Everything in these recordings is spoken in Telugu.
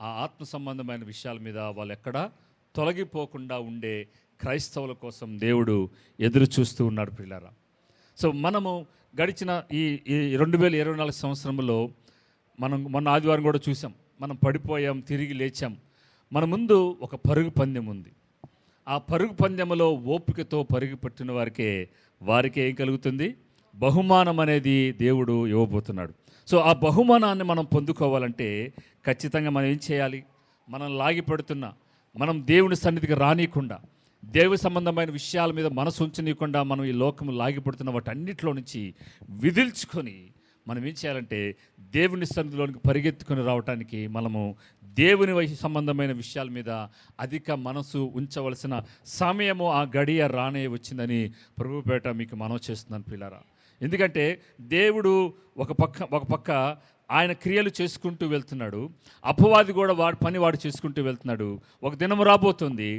ఆ ఆత్మ సంబంధమైన విషయాల మీద వాళ్ళు ఎక్కడ తొలగిపోకుండా ఉండే క్రైస్తవుల కోసం దేవుడు ఎదురు చూస్తూ ఉన్నాడు ప్రియులారా. సో మనము గడిచిన ఈ ఈ 2024 సంవత్సరంలో మనం మొన్న ఆదివారం కూడా చూసాం. మనం పడిపోయాం, తిరిగి లేచాం. మన ముందు ఒక పరుగు పందెం ఉంది. ఆ పరుగు పందెంలో ఓపికతో పరుగు పట్టిన వారికి ఏం కలుగుతుంది? బహుమానం అనేది దేవుడు ఇవ్వబోతున్నాడు. సో ఆ బహుమానాన్ని మనం పొందుకోవాలంటే ఖచ్చితంగా మనం ఏం చేయాలి? మనం లాగిపడుతున్న, మనం దేవుని సన్నిధికి రానియకుండా, దేవు సంబంధమైన విషయాల మీద మనసు ఉంచనీయకుండా మనం ఈ లోకము లాగిపడుతున్న వాటన్నిటిలో నుంచి విదిల్చుకొని మనం ఏం చేయాలంటే దేవుని సన్నిధిలోనికి పరిగెత్తుకొని రావడానికి మనము దేవుని సంబంధమైన విషయాల మీద అధిక మనసు ఉంచవలసిన సమయము, ఆ గడియ రానే వచ్చిందని ప్రభుపేట మీకు మనవి చేస్తున్నాను ప్రియులారా. ఎందుకంటే దేవుడు ఒక పక్క ఆయన క్రియలు చేసుకుంటూ వెళ్తున్నాడు, అపవాది కూడా వాడు చేసుకుంటూ వెళ్తున్నాడు. ఒక దినం రాబోతుంది,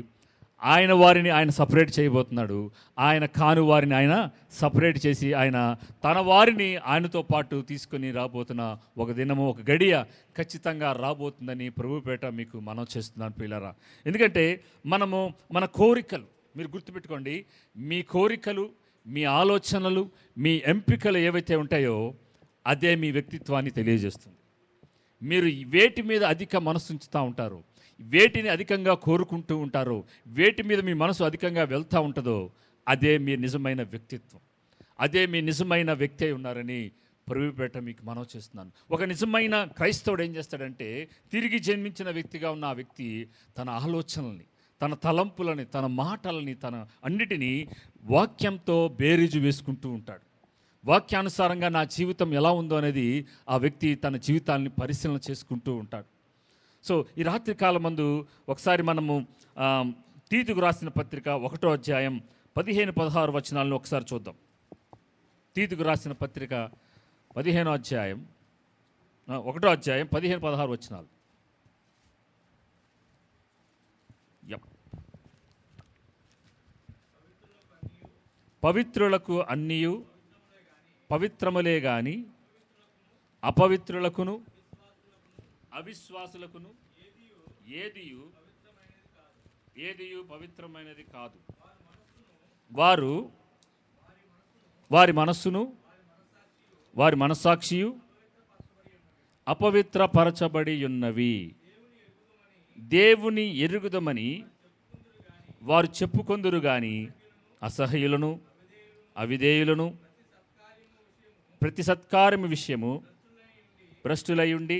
వారిని ఆయన సపరేట్ చేయబోతున్నాడు. ఆయన కాను వారిని ఆయన సపరేట్ చేసి ఆయన తన వారిని ఆయనతో పాటు తీసుకొని రాబోతున్న ఒక దినము, ఒక గడియ ఖచ్చితంగా రాబోతుందని ప్రభుపేట మీకు మనవి చేస్తున్నాను ప్రియులారా. ఎందుకంటే మన కోరికలు, మీరు గుర్తుపెట్టుకోండి, మీ కోరికలు, మీ ఆలోచనలు, మీ ఎంపికలు ఏవైతే ఉంటాయో అదే మీ వ్యక్తిత్వాన్ని తెలియజేస్తుంది. మీరు వేటి మీద అధిక మనసు ఉంచుతూ ఉంటారో, వేటిని అధికంగా కోరుకుంటూ ఉంటారో, వేటి మీద మీ మనసు అధికంగా వెళ్తూ ఉంటుందో అదే మీ నిజమైన వ్యక్తిత్వం, అదే మీ నిజమైన వ్యక్తి అయి ఉన్నారని ప్రభుపేట మీకు మనవి చేస్తున్నాను. ఒక నిజమైన క్రైస్తవుడు ఏం చేస్తాడంటే, తిరిగి జన్మించిన వ్యక్తిగా ఉన్న ఆ వ్యక్తి తన ఆలోచనల్ని, తన తలంపులని, తన మాటలని, తన అన్నిటినీ వాక్యంతో బేరీజు వేసుకుంటూ ఉంటాడు. వాక్యానుసారంగా నా జీవితం ఎలా ఉందో అనేది ఆ వ్యక్తి తన జీవితాన్ని పరిశీలన చేసుకుంటూ ఉంటాడు. సో ఈ రాత్రి కాలమందు ఒకసారి మనము తీతుకు రాసిన పత్రిక 1వ అధ్యాయం 15-16 వచనాలను ఒకసారి చూద్దాం. తీతుకు రాసిన పత్రిక 1వ అధ్యాయం 15-16 వచనాలు. పవిత్రులకు అన్నియు పవిత్రములే గాని అపవిత్రులకును అవిశ్వాసులకును ఏదియు పవిత్రమైనది కాదు. వారి మనస్సును వారి మనస్సాక్షియు అపవిత్రపరచబడి ఉన్నవి. దేవుని ఎరుగుదమని వారు చెప్పుకొందురు గాని అసహ్యులను, అవిధేయులను, ప్రతి సత్కార్యము విషయము భ్రష్టులయుండి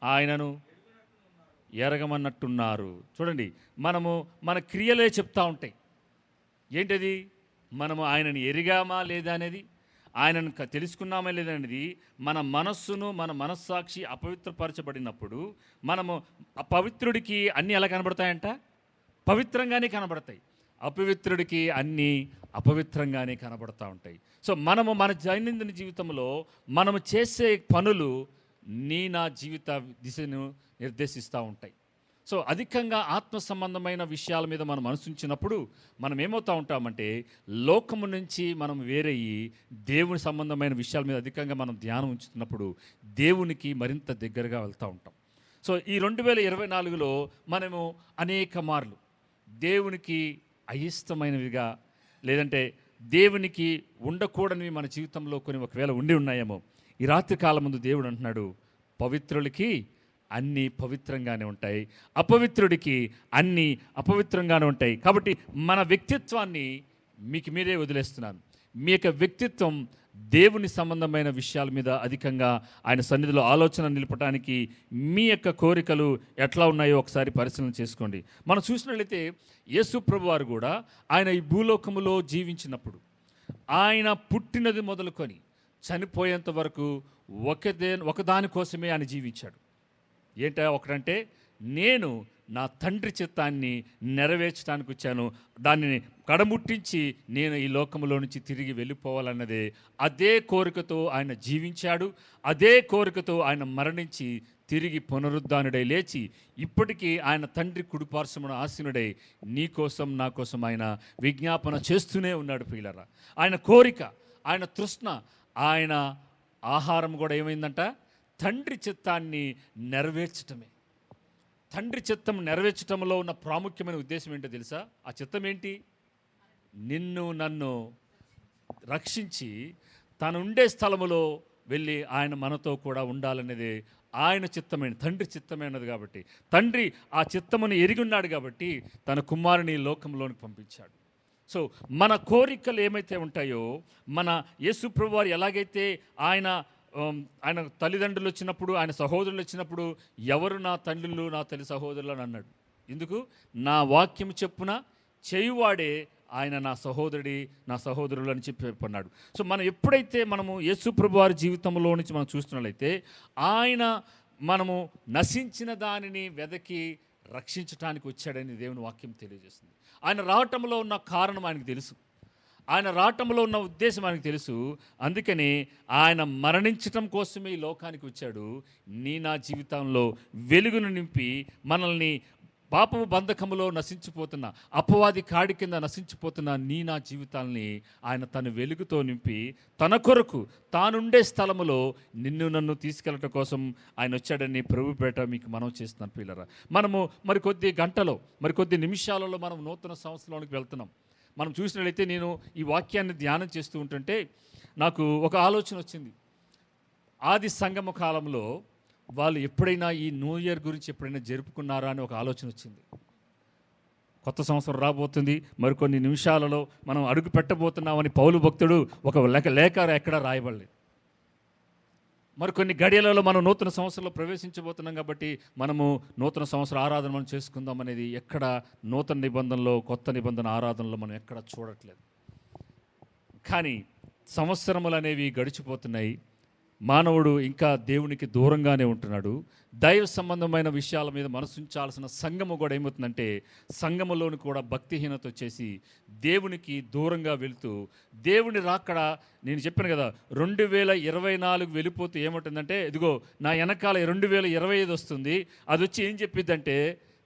ఆయనను ఎరగమన్నట్టున్నారు. చూడండి, మన క్రియలే చెప్తా ఉంటాయి. ఏంటది? మనము ఆయనని ఎరిగామా లేదా అనేది, ఆయనను తెలుసుకున్నామా లేదా అనేది మన మనస్సును, మన మనస్సాక్షి అపవిత్రపరచబడినప్పుడు మనము పవిత్రుడికి అన్నీ ఎలా కనబడతాయంట? పవిత్రంగానే కనబడతాయి. అపవిత్రుడికి అన్నీ అపవిత్రంగానే కనబడుతూ ఉంటాయి. సో మన దైనందిన జీవితంలో మనము చేసే పనులు నా జీవిత దిశను నిర్దేశిస్తూ ఉంటాయి. సో అధికంగా ఆత్మ సంబంధమైన విషయాల మీద మనం మనసుంచినప్పుడు మనం ఏమవుతూ ఉంటామంటే, లోకము నుంచి మనం వేరయ్యి దేవుని సంబంధమైన విషయాల మీద అధికంగా మనం ధ్యానం ఉంచుతున్నప్పుడు దేవునికి మరింత దగ్గరగా వెళ్తూ ఉంటాం. సో ఈ 2024లో మనము అనేక మార్లు దేవునికి అయిష్టమైనవిగా, లేదంటే దేవునికి ఉండకూడనివి మన జీవితంలో కొన్ని ఒకవేళ ఉండి ఉన్నాయేమో, ఈ రాత్రి కాలం ముందు దేవుడు అంటున్నాడు, పవిత్రులకి అన్నీ పవిత్రంగానే ఉంటాయి, అపవిత్రుడికి అన్నీ అపవిత్రంగానే ఉంటాయి. కాబట్టి మన వ్యక్తిత్వాన్ని మీకు మీరే వదిలేస్తున్నాను. మీ యొక్క వ్యక్తిత్వం దేవుని సంబంధమైన విషయాల మీద అధికంగా ఆయన సన్నిధిలో ఆలోచన నిలపడానికి మీ యొక్క కోరికలు ఎట్లా ఉన్నాయో ఒకసారి పరిశీలన చేసుకోండి. మనం చూసినట్లయితే యేసు ప్రభు వారు కూడా ఆయన ఈ భూలోకములో జీవించినప్పుడు, ఆయన పుట్టినది మొదలుకొని చనిపోయేంత వరకు ఒకదాని కోసమే ఆయన జీవించాడు. ఒకటంటే, నేను నా తండ్రి చిత్తాన్ని నెరవేర్చడానికి వచ్చాను, దానిని కడముట్టించి నేను ఈ లోకంలో నుంచి తిరిగి వెళ్ళిపోవాలన్నదే. అదే కోరికతో ఆయన జీవించాడు, అదే కోరికతో ఆయన మరణించి తిరిగి పునరుద్ధానుడై లేచి ఇప్పటికీ ఆయన తండ్రి కుడిపార్శ్వమున ఆసీనుడై నీ కోసం నా కోసం ఆయన విజ్ఞాపన చేస్తూనే ఉన్నాడు ప్రియులారా. ఆయన కోరిక, ఆయన తృష్ణ, ఆయన ఆహారం కూడా ఏమైందంట? తండ్రి చిత్తాన్ని నెరవేర్చటమే. తండ్రి చిత్తం నెరవేర్చటంలో ఉన్న ప్రాముఖ్యమైన ఉద్దేశం ఏంటో తెలుసా? ఆ చిత్తం ఏంటి? నిన్ను నన్ను రక్షించి తాను ఉండే స్థలములో వెళ్ళి ఆయన మనతో కూడా ఉండాలనేది ఆయన చిత్తమైన, తండ్రి చిత్తమైనది. కాబట్టి తండ్రి ఆ చిత్తమును ఎరిగి ఉన్నాడు కాబట్టి తన కుమారుని లోకంలోనికి పంపించాడు. సో మన కోరికలు ఏమైతే ఉంటాయో, మన యేసు ప్రభువారు ఎలాగైతే ఆయన తల్లిదండ్రులు వచ్చినప్పుడు, ఆయన సహోదరులు వచ్చినప్పుడు, ఎవరు నా తండ్రులు నా తల్లి సహోదరులు అని అన్నాడు. ఎందుకు? నా వాక్యం చెప్పున చేయువాడే ఆయన నా సహోదరుడి నా సహోదరులు అని చెప్పన్నాడు. సో మనం ఎప్పుడైతే మనము యేసు ప్రభువారి జీవితంలో నుంచి మనం చూస్తున్నట్లయితే, ఆయన మనము నశించిన దానిని వెదకి రక్షించడానికి వచ్చాడని దేవుని వాక్యం తెలియజేస్తుంది. ఆయన రావటంలో ఉన్న కారణం ఆయనకు తెలుసు, ఆయన రావటంలో ఉన్న ఉద్దేశం ఆయనకు తెలుసు. అందుకని ఆయన మరణించటం కోసమే ఈ లోకానికి వచ్చాడు. నా జీవితంలో వెలుగును నింపి మనల్ని పాపము బంధకములో నశించిపోతున్న, అపవాది కాడి కింద నశించిపోతున్న నా జీవితాల్ని ఆయన తన వెలుగుతో నింపి తన కొరకు తానుండే స్థలములో నిన్ను నన్ను తీసుకెళ్ళటం కోసం ఆయన వచ్చాడని ప్రభుపేట మీకు మనం చేస్తున్నాను పిల్లరా. మనము మరికొద్ది గంటలో, మరికొద్ది నిమిషాలలో మనం నూతన సంవత్సరంలోనికి వెళ్తున్నాం. మనం చూసినట్లయితే, నేను ఈ వాక్యాన్ని ధ్యానం చేస్తూ ఉంటుంటే నాకు ఒక ఆలోచన వచ్చింది. ఆది సంగమ కాలంలో వాళ్ళు ఎప్పుడైనా ఈ న్యూ ఇయర్ గురించి ఎప్పుడైనా జరుపుకున్నారా అని ఒక ఆలోచన వచ్చింది. కొత్త సంవత్సరం రాబోతుంది, మరికొన్ని నిమిషాలలో మనం అడుగు పెట్టబోతున్నామని పౌలు భక్తుడు ఒక లేఖ ఎక్కడ రాయబడలేదు. మరికొన్ని గడియలలో మనం నూతన సంవత్సరంలో ప్రవేశించబోతున్నాం కాబట్టి మనము నూతన సంవత్సర ఆరాధన మనం చేసుకుందాం అనేది ఎక్కడ నూతన నిబంధనలో, కొత్త నిబంధన ఆరాధనలో మనం ఎక్కడ చూడట్లేదు. కానీ సంవత్సరములు అనేవి గడిచిపోతున్నాయి. మానవుడు ఇంకా దేవునికి దూరంగానే ఉంటున్నాడు. దైవ సంబంధమైన విషయాల మీద మనసు ఉంచాల్సిన సంఘము కూడా ఏమవుతుందంటే, సంఘములోని కూడా భక్తిహీనత వచ్చేసి దేవునికి దూరంగా వెళుతూ, దేవుని రాకడ నేను చెప్పాను కదా 2024 వెళ్ళిపోతే ఏముంటుందంటే, ఇదిగో నా వెనకాల 2025 వస్తుంది. అది వచ్చి ఏం చెప్పిద్దంటే,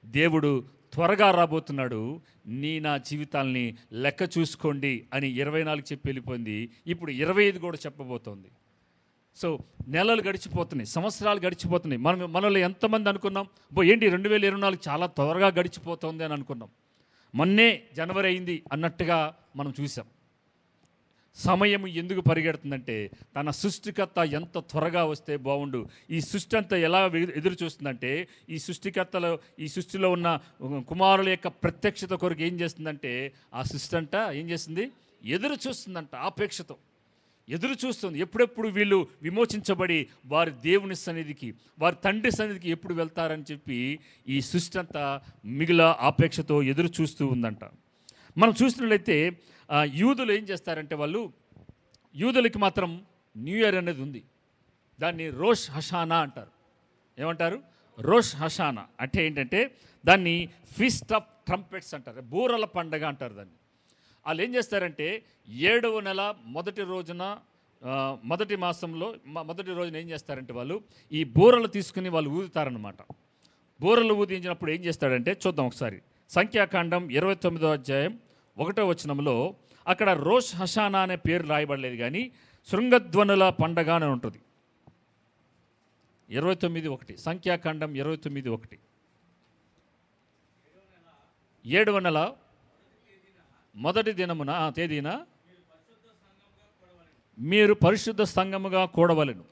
దేవుడు త్వరగా రాబోతున్నాడు, నా జీవితాల్ని లెక్క చూసుకోండి అని 24 చెప్పి వెళ్ళిపోయింది. ఇప్పుడు 25 కూడా చెప్పబోతోంది. సో నెలలు గడిచిపోతున్నాయి, సంవత్సరాలు గడిచిపోతున్నాయి. మనలో ఎంతమంది అనుకున్నాం, ఏంటి 2024 చాలా త్వరగా గడిచిపోతుంది అని అనుకున్నాం. మొన్నే జనవరి అయింది అన్నట్టుగా మనం చూసాం. సమయం ఎందుకు పరిగెడుతుందంటే, తన సృష్టికర్త ఎంత త్వరగా వస్తే బాగుండు. ఈ సృష్టి అంతా ఎలా ఎదురు చూస్తుందంటే, ఈ సృష్టిలో ఉన్న కుమారుల యొక్క ప్రత్యక్షత కొరకు ఏం చేస్తుందంటే, ఆ సృష్టి అంట ఏం చేస్తుంది? ఎదురు చూస్తుందంట, ఆపేక్షతో ఎదురు చూస్తుంది. ఎప్పుడెప్పుడు వీళ్ళు విమోచించబడి వారి దేవుని సన్నిధికి, వారి తండ్రి సన్నిధికి ఎప్పుడు వెళ్తారని చెప్పి ఈ సృష్టి అంతా మిగిలిన ఆపేక్షతో ఎదురు చూస్తూ ఉందంట. మనం చూసినట్లయితే యూదులు ఏం చేస్తారంటే, యూదులకి మాత్రం న్యూ ఇయర్ అనేది ఉంది. దాన్ని రోష్ హషానా అంటారు. ఏమంటారు? రోష్ హషానా అంటే ఏంటంటే, దాన్ని ఫీస్ట్ ఆఫ్ ట్రంపెట్స్ అంటారు, బూరల పండగ అంటారు దాన్ని. వాళ్ళు ఏం చేస్తారంటే, 7వ నెల మొదటి రోజున, మొదటి మాసంలో మొదటి రోజున ఏం చేస్తారంటే, వాళ్ళు ఈ బూరలు తీసుకుని వాళ్ళు ఊదుతారనమాట. బూరలు ఊదించినప్పుడు ఏం చేస్తాడంటే, చూద్దాం ఒకసారి. సంఖ్యాకాండం 29వ అధ్యాయం 1వ వచనంలో అక్కడ రోష్ హషానా అనే పేరు రాయబడలేదు, కానీ శృంగధ్వనుల పండగ అని ఉంటుంది. 29:1 సంఖ్యాకాండం 29:1 7వ నెల మొదటి దినమున తేదీన మీరు పరిశుద్ధ సంఘముగా కూడవలెను.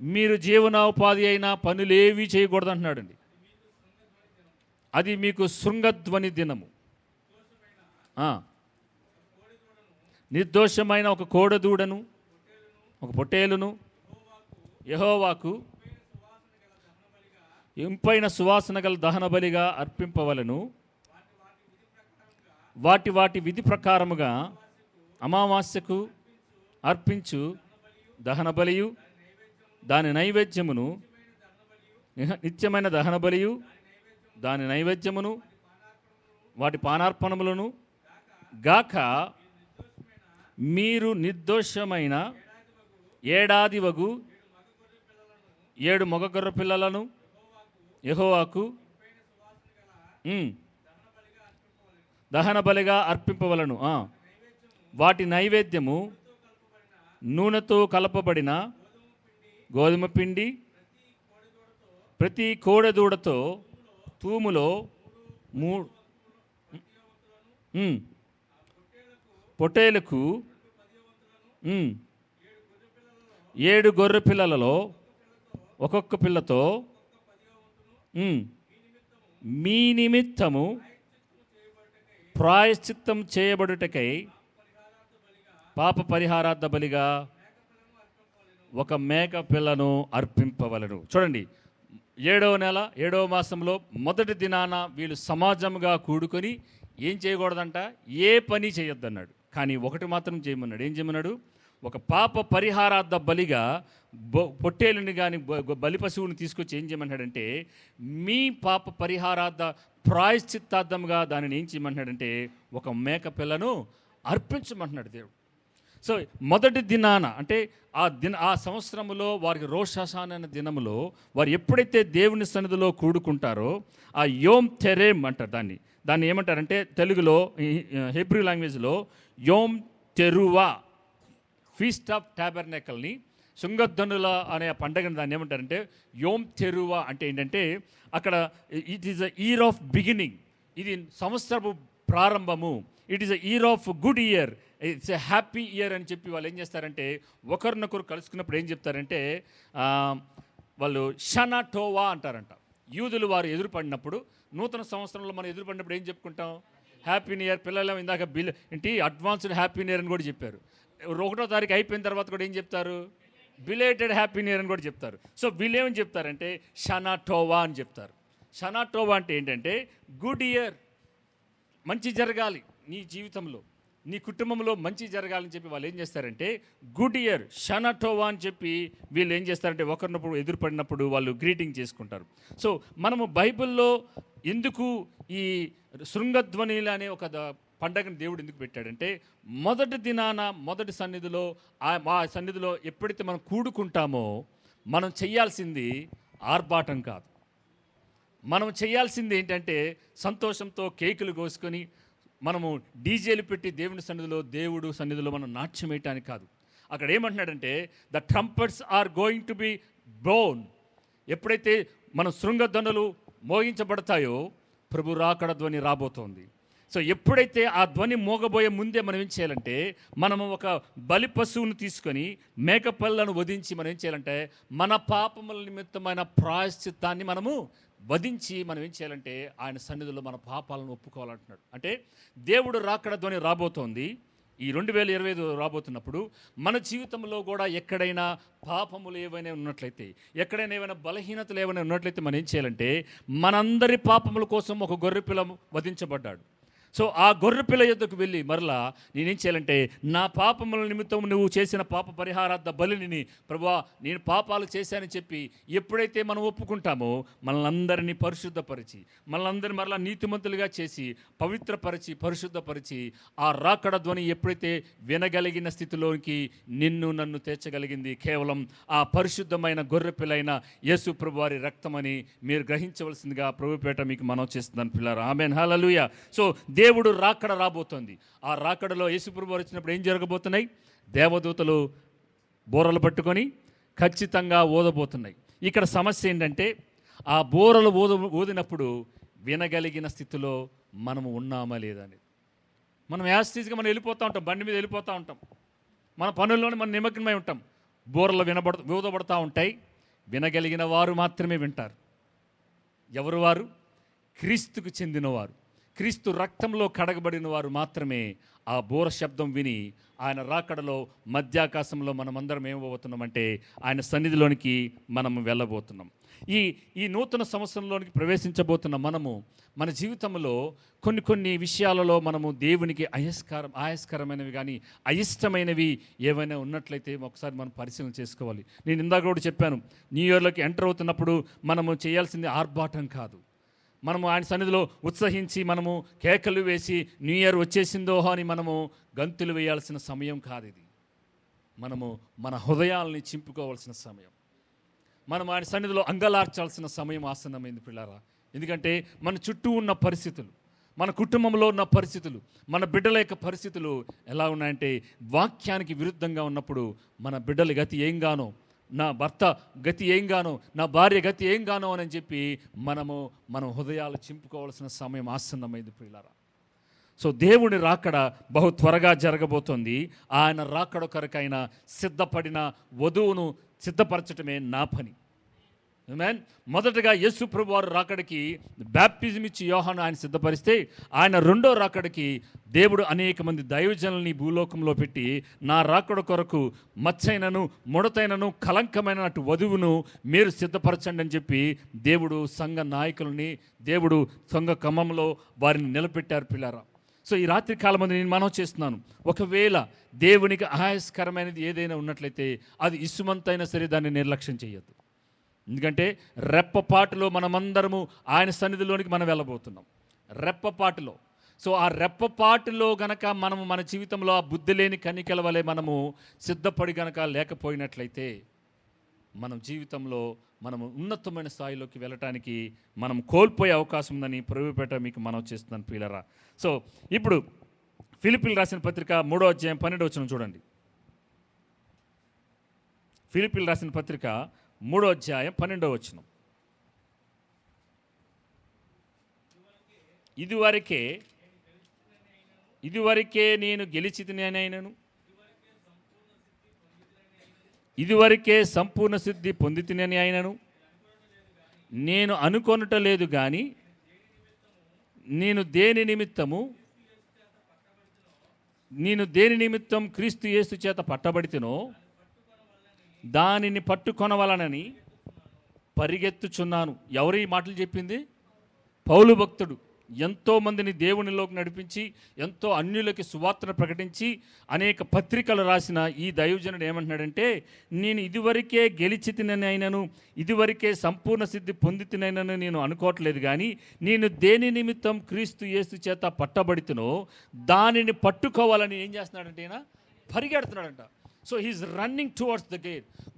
మీరు జీవనోపాధి అయిన పనులేవి చేయకూడదు అంటున్నాడండి. అది మీకు శృంగధ్వని దినము. నిర్దోషమైన ఒక కోడదూడను, ఒక పొట్టేలును యెహోవాకు ఇంపైన సువాసన గల దహన బలిగా అర్పింపవలను. వాటి విధి ప్రకారముగా అమావాస్యకు అర్పించు దహన బలియు దాని నైవేద్యమును, నిత్యమైన దహన బలియు దాని నైవేద్యమును, వాటి పానార్పణములను గాక మీరు నిర్దోషమైన ఏడాది వగు 7 మగ గొర్రె పిల్లలను యెహోవాకు దహన బలిగా అర్పింపవలను. వాటి నైవేద్యము నూనెతో కలపబడిన గోధుమ పిండి ప్రతి కోడెదూడతో తూములో పొట్టేలకు 7 గొర్రె పిల్లలలో ఒక్కొక్క పిల్లతో మీ నిమిత్తము ప్రాయశ్చిత్తం చేయబడుటకై పాప పరిహారార్థ బలిగా ఒక మేక పిల్లను అర్పింపవలను. చూడండి, 7వ నెల 7వ మాసంలో మొదటి దినాన వీళ్ళు సమాజంగా కూడుకొని ఏం చేయకూడదంట, ఏ పని చేయొద్దన్నాడు. కానీ ఒకటి మాత్రం చేయమన్నాడు. ఏం చేయమన్నాడు? ఒక పాప పరిహారార్థ బలిగా పొట్టేలుని కానీ బలి పశువుని తీసుకొచ్చి ఏం చేయమంటాడంటే, మీ పాప పరిహారార్థ ప్రాయశ్చిత్తార్థంగా దానిని ఏం చేయమంటున్నాడంటే ఒక మేక పిల్లను అర్పించమంటున్నాడు దేవుడు. సో మొదటి దినాన అంటే ఆ సంవత్సరంలో వారికి రోషాసాన అనే దినములో వారు ఎప్పుడైతే దేవుని సన్నిధిలో కూడుకుంటారో ఆ యోమ్ తెరేమ్ అంటారు. దాన్ని ఏమంటారంటే తెలుగులో హెబ్రీ లాంగ్వేజ్లో యోమ్ తెరువా, ఫీస్ట్ ఆఫ్ టాబర్నాకల్ని, శృంగధ్వనుల అనే పండగని దాన్ని ఏమంటారంటే యోమ్ తెరువా అంటే ఏంటంటే అక్కడ it is a year of beginning, ఇది సంవత్సరపు ప్రారంభము, it is a year of good year, it's a happy year అని చెప్పి వాళ్ళు ఏం చేస్తారంటే ఒకరినొకరు కలుసుకున్నప్పుడు ఏం చెప్తారంటే వాళ్ళు షనా టోవా అంటారంట. యూదులు వారు ఎదురుపడినప్పుడు, నూతన సంవత్సరంలో మనం ఎదురుపడినప్పుడు ఏం చెప్పుకుంటాం? Happy new year. పిల్లలు ఇందాక అడ్వాన్స్డ్ హ్యాపీ న్యూ ఇయర్ అని కూడా చెప్పారు. 1వ తారీఖు అయిపోయిన తర్వాత కూడా ఏం చెప్తారు? బిలేటెడ్ హ్యాపీ న్యూ ఇయర్ అని కూడా చెప్తారు. సో వీళ్ళేమని చెప్తారంటే షనా టోవా అని చెప్తారు. షనా టోవా అంటే ఏంటంటే గుడ్ ఇయర్, మంచి జరగాలి నీ జీవితంలో, నీ కుటుంబంలో మంచి జరగాలని చెప్పి వాళ్ళు ఏం చేస్తారంటే గుడ్ ఇయర్ షనా టోవా అని చెప్పి వీళ్ళు ఏం చేస్తారంటే ఒకరినప్పుడు ఎదురుపడినప్పుడు వాళ్ళు గ్రీటింగ్ చేసుకుంటారు. సో మనము బైబిల్లో ఎందుకు ఈ శృంగధ్వనిలు అనే ఒక పండగను దేవుడు ఎందుకు పెట్టాడంటే మొదటి దినాన మొదటి సన్నిధిలో ఆ సన్నిధిలో ఎప్పుడైతే మనం కూడుకుంటామో మనం చేయాల్సింది ఆర్భాటం కాదు. మనం చేయాల్సింది ఏంటంటే సంతోషంతో కేకులు కోసుకొని మనము డీజేలు పెట్టి దేవుని సన్నిధిలో మనం నాట్యం వేయటానికి కాదు. అక్కడ ఏమంటున్నాడంటే the trumpets are going to be blown. ఎప్పుడైతే మన శృంగధ్వనులు మోగించబడతాయో ప్రభు రాకడ ధ్వని రాబోతోంది. సో ఎప్పుడైతే ఆ ధ్వని మోగబోయే ముందే మనం ఏం చేయాలంటే మనము ఒక బలి పశువును తీసుకొని మేకపిల్లను వధించి మనం ఏం చేయాలంటే మన పాపముల నిమిత్తమైన ప్రాయశ్చిత్తాన్ని మనము వధించి మనం ఏం చేయాలంటే ఆయన సన్నిధిలో మన పాపాలను ఒప్పుకోవాలంటున్నాడు. అంటే దేవుడు రాకడ ధ్వని రాబోతోంది, ఈ 2025 రాబోతున్నప్పుడు మన జీవితంలో కూడా ఎక్కడైనా పాపములు ఏవైనా ఉన్నట్లయితే, ఎక్కడైనా ఏమైనా బలహీనతలు ఏమైనా ఉన్నట్లయితే మనం ఏం చేయాలంటే మనందరి పాపముల కోసం ఒక గొర్రెపిల్ల వధించబడ్డాడు. సో ఆ గొర్రెపిల్ల యొద్దకు వెళ్ళి మరలా నేనేం చేయాలంటే నా పాపముల నిమిత్తం నువ్వు చేసిన పాప పరిహారార్థ బలిని ప్రభువా నేను పాపాలు చేశానని చెప్పి ఎప్పుడైతే మనం ఒప్పుకుంటామో మనల్ని పరిశుద్ధపరిచి మనల్ని మరలా నీతిమంతులుగా చేసి పవిత్రపరిచి పరిశుద్ధపరిచి ఆ రాకడ ధ్వని ఎప్పుడైతే వినగలిగిన స్థితిలోనికి నన్ను తెచ్చగలిగింది కేవలం ఆ పరిశుద్ధమైన గొర్రెపిల్లైన యేసు ప్రభువారి రక్తమని మీరు గ్రహించవలసిందిగా ప్రభుపేట మీకు మనవి చేస్తున్నాను పిల్లరా. ఆమేన్, హల్లెలూయా. సో దేవుడు రాకడ రాబోతోంది. ఆ రాకడలో యేసుప్రభువు వచ్చినప్పుడు ఏం జరగబోతున్నాయి? దేవదూతలు బోరలు పట్టుకొని ఖచ్చితంగా ఊదబోతున్నాయి. ఇక్కడ సమస్య ఏంటంటే ఆ బోరలు ఊదినప్పుడు వినగలిగిన స్థితిలో మనము ఉన్నామా లేదా అనేది. మనం యాస్టీజ్గా మనం వెళ్ళిపోతూ ఉంటాం, బండి మీద వెళ్ళిపోతూ ఉంటాం, మన పనుల్లోనే మనం నిమగ్నమై ఉంటాం. బోరలు ఊదబడతా ఉంటాయి, వినగలిగిన వారు మాత్రమే వింటారు. ఎవరు వారు? క్రీస్తుకు చెందినవారు, క్రీస్తు రక్తంలో కడగబడిన వారు మాత్రమే ఆ బోర శబ్దం విని ఆయన రాకడలో మధ్యాకాశంలో మనమందరం ఏమవుతున్నామంటే ఆయన సన్నిధిలోనికి మనము వెళ్ళబోతున్నాం. ఈ నూతన సంవత్సరంలోనికి ప్రవేశించబోతున్న మనము మన జీవితంలో కొన్ని విషయాలలో మనము దేవునికి ఆయస్కరమైనవి కానీ అయిష్టమైనవి ఏవైనా ఉన్నట్లయితే ఒకసారి మనం పరిశీలన చేసుకోవాలి. నేను ఇందాక కూడా చెప్పాను, న్యూ ఇయర్లోకి ఎంటర్ అవుతున్నప్పుడు మనము చేయాల్సింది ఆర్భాటం కాదు. మనము ఆయన సన్నిధిలో ఉత్సహించి మనము కేకలు వేసి న్యూ ఇయర్ వచ్చేసిందో అని మనము గంతులు వేయాల్సిన సమయం కాదు ఇది. మనము మన హృదయాల్ని చింపుకోవాల్సిన సమయం, మనం ఆయన సన్నిధిలో అంగలార్చాల్సిన సమయం ఆసన్నమైంది పిల్లారా. ఎందుకంటే మన చుట్టూ ఉన్న పరిస్థితులు, మన కుటుంబంలో ఉన్న పరిస్థితులు, మన బిడ్డల యొక్క పరిస్థితులు ఎలా ఉన్నాయంటే వాక్యానికి విరుద్ధంగా ఉన్నప్పుడు మన బిడ్డల గతి ఏం గానో, నా భర్త గతి ఏం గానో, నా భార్య గతి ఏం గానో అని చెప్పి మనం హృదయాలు చింపుకోవాల్సిన సమయం ఆసన్నమైంది ప్రియులారా. సో దేవుని రాకడ బహు త్వరగా జరగబోతోంది. ఆయన రాకడ కొరకైన సిద్ధపడిన వధువును సిద్ధపరచటమే నా పని. ఆమేన్. మొదటగా యేసు ప్రభు వారు రాకడికి బ్యాప్టిజం ఇచ్చి యోహాను ఆయన సిద్ధపరిస్తే, ఆయన రెండో రాకడికి దేవుడు అనేక మంది దైవజనుల్ని భూలోకంలో పెట్టి నా రాకడ కొరకు మచ్చైనను ముడతైనను కలంకమైన అటు వధువును మీరు సిద్ధపరచండి అని చెప్పి దేవుడు సంఘ నాయకులని, దేవుడు సంఘ క్రమంలో వారిని నిలబెట్టారు పిల్లారా. సో ఈ రాత్రి కాలం మంది నేను మనవి చేస్తున్నాను, ఒకవేళ దేవునికి ఆయాస్కరమైనది ఏదైనా ఉన్నట్లయితే అది ఇసుమంతైనా సరే దాన్ని నిర్లక్ష్యం చేయొద్దు. ఎందుకంటే రెప్పపాటులో మనమందరము ఆయన సన్నిధిలోనికి మనం వెళ్ళబోతున్నాం, రెప్పపాటులో. సో ఆ రెప్పపాటులో గనక మనము మన జీవితంలో ఆ బుద్ధి లేని కనికల వలె మనము సిద్ధపడి గనక లేకపోయినట్లయితే మనం జీవితంలో మనము ఉన్నతమైన స్థాయిలోకి వెళ్ళటానికి మనం కోల్పోయే అవకాశం ఉందని ప్రభుపేట మీకు మనం చేస్తున్నాను ప్రియులారా. సో ఇప్పుడు ఫిలిప్పీలు రాసిన పత్రిక 3వ అధ్యాయం 12వ వచనం చూడండి. ఫిలిప్పీలు రాసిన పత్రిక 3వ అధ్యాయం 12వ వచనం. ఇదివరకే నేను గెలిచితినైనను, ఇదివరకే సంపూర్ణ సిద్ధి పొందితినని అయినను నేను అనుకొనుట లేదు కానీ, నేను దేని నిమిత్తం క్రీస్తు యేసు చేత పట్టబడితినో దానిని పట్టుకొనవలనని పరిగెత్తుచున్నాను. ఎవరు ఈ మాటలు చెప్పింది? పౌలు భక్తుడు. ఎంతోమందిని దేవునిలోకి నడిపించి, ఎంతో అన్యులకి సువార్తను ప్రకటించి, అనేక పత్రికలు రాసిన ఈ దైవజనుడు ఏమంటున్నాడంటే, నేను ఇదివరకే గెలిచితినని అయినను, ఇదివరకే సంపూర్ణ సిద్ధి పొందితినైనను నేను అనుకోవట్లేదు కానీ, నేను దేని నిమిత్తం క్రీస్తు యేసు చేత పట్టబడితునో దానిని పట్టుకోవాలని ఏం చేస్తున్నాడంటే ఆయన పరిగెడుతున్నాడంట. So he is running towards the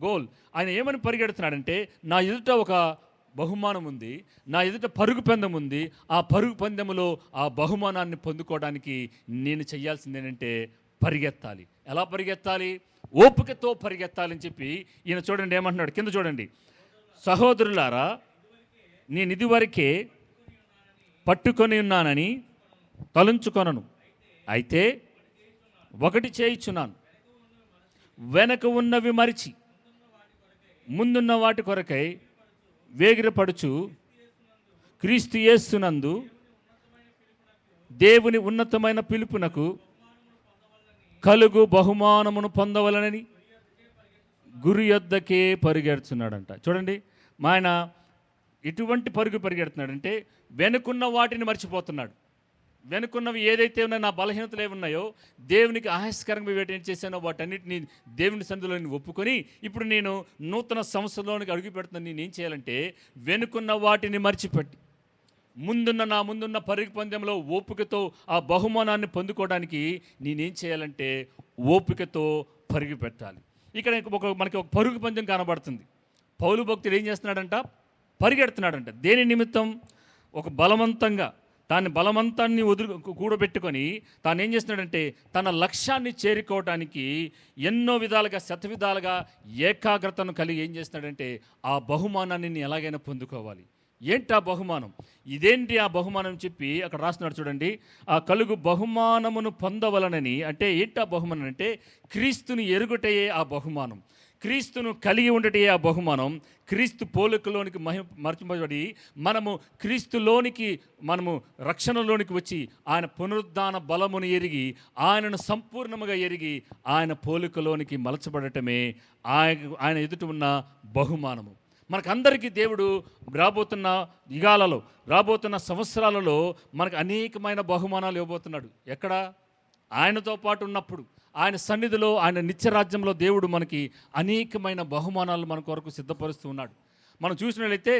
goal. ఆయన ఏమని పరిగెడుతున్నాడంటే, నా ఎదుట ఒక బహుమానం ఉంది, నా ఎదుట పరుగు పందెం ఉంది, ఆ పరుగు పందెములో ఆ బహుమానాన్ని పొందుకోవడానికి నేను చేయాల్సిందేనంటే పరిగెత్తాలి. ఎలా పరిగెత్తాలి? ఓపికతో పరిగెత్తాలని చెప్పి ఈయన చూడండి ఏమంటున్నాడు, కింద చూడండి. సహోదరులారా, నేను ఇదివరకే పట్టుకొని ఉన్నానని తలంచుకొనను, అయితే ఒకటి చేయుచున్నాను, వెనక ఉన్నవి మరిచి ముందున్న వాటి కొరకై వేగిరపడుచు క్రీస్తు యేసునందు దేవుని ఉన్నతమైన పిలుపునకు కలుగు బహుమానమును పొందవలనని గురి యొద్దకే పరిగెడుతున్నాడంట. చూడండి, మా ఆయన ఎటువంటి పరుగు పరిగెడుతున్నాడంటే వెనుకున్న వాటిని మర్చిపోతున్నాడు. వెనుకున్నవి ఏదైతే ఉన్నాయో, నా బలహీనతలు ఏమున్నాయో, దేవునికి ఆయాస్కరంగా ఏం చేశానో వాటన్నిటిని దేవుని సన్నిధిలో ఒప్పుకొని ఇప్పుడు నేను నూతన సంవత్సరంలోనికి అడుగు పెడుతున్నాను. నేనేం చేయాలంటే వెనుకున్న వాటిని మర్చిపెట్టి నా ముందున్న పరుగు పందెంలో ఓపికతో ఆ బహుమానాన్ని పొందుకోవడానికి నేనేం చేయాలంటే ఓపికతో పరుగు పెట్టాలి. ఇక్కడ మనకి ఒక పరుగు పందెం కనబడుతుంది. పౌలు భక్తుడు ఏం చేస్తున్నాడంట? పరిగెడుతున్నాడంట. దేని నిమిత్తం? ఒక బలవంతాన్ని కూడబెట్టుకొని తాను ఏం చేస్తున్నాడంటే తన లక్ష్యాన్ని చేరుకోవడానికి ఎన్నో విధాలుగా, శతవిధాలుగా ఏకాగ్రతను కలిగి ఏం చేస్తున్నాడంటే ఆ బహుమానాన్ని నేను ఎలాగైనా పొందుకోవాలి. ఏంటి ఆ బహుమానం? ఇదేంటి ఆ బహుమానం చెప్పి అక్కడ రాస్తున్నాడు చూడండి. ఆ కలుగు బహుమానమును పొందవలనని, అంటే ఏంటి ఆ బహుమానం అంటే క్రీస్తుని ఎరుగుటయే ఆ బహుమానం, క్రీస్తును కలిగి ఉండటే ఆ బహుమానం. క్రీస్తు పోలికలోనికి మర్చిపడి మనము క్రీస్తులోనికి, మనము రక్షణలోనికి వచ్చి ఆయన పునరుద్ధాన బలమును ఎరిగి, ఆయనను సంపూర్ణముగా ఎరిగి ఆయన పోలికలోనికి మలచబడటమే ఆయన ఎదుట ఉన్న బహుమానము. మనకందరికీ దేవుడు రాబోతున్న యుగాలలో, రాబోతున్న సంవత్సరాలలో మనకు అనేకమైన బహుమానాలు ఇవ్వబోతున్నాడు. ఎక్కడ? ఆయనతో పాటు ఉన్నప్పుడు, ఆయన సన్నిధిలో, ఆయన నిత్యరాజ్యంలో దేవుడు మనకి అనేకమైన బహుమానాలు మన కొరకు సిద్ధపరుస్తూ ఉన్నాడు. మనం చూసినట్లయితే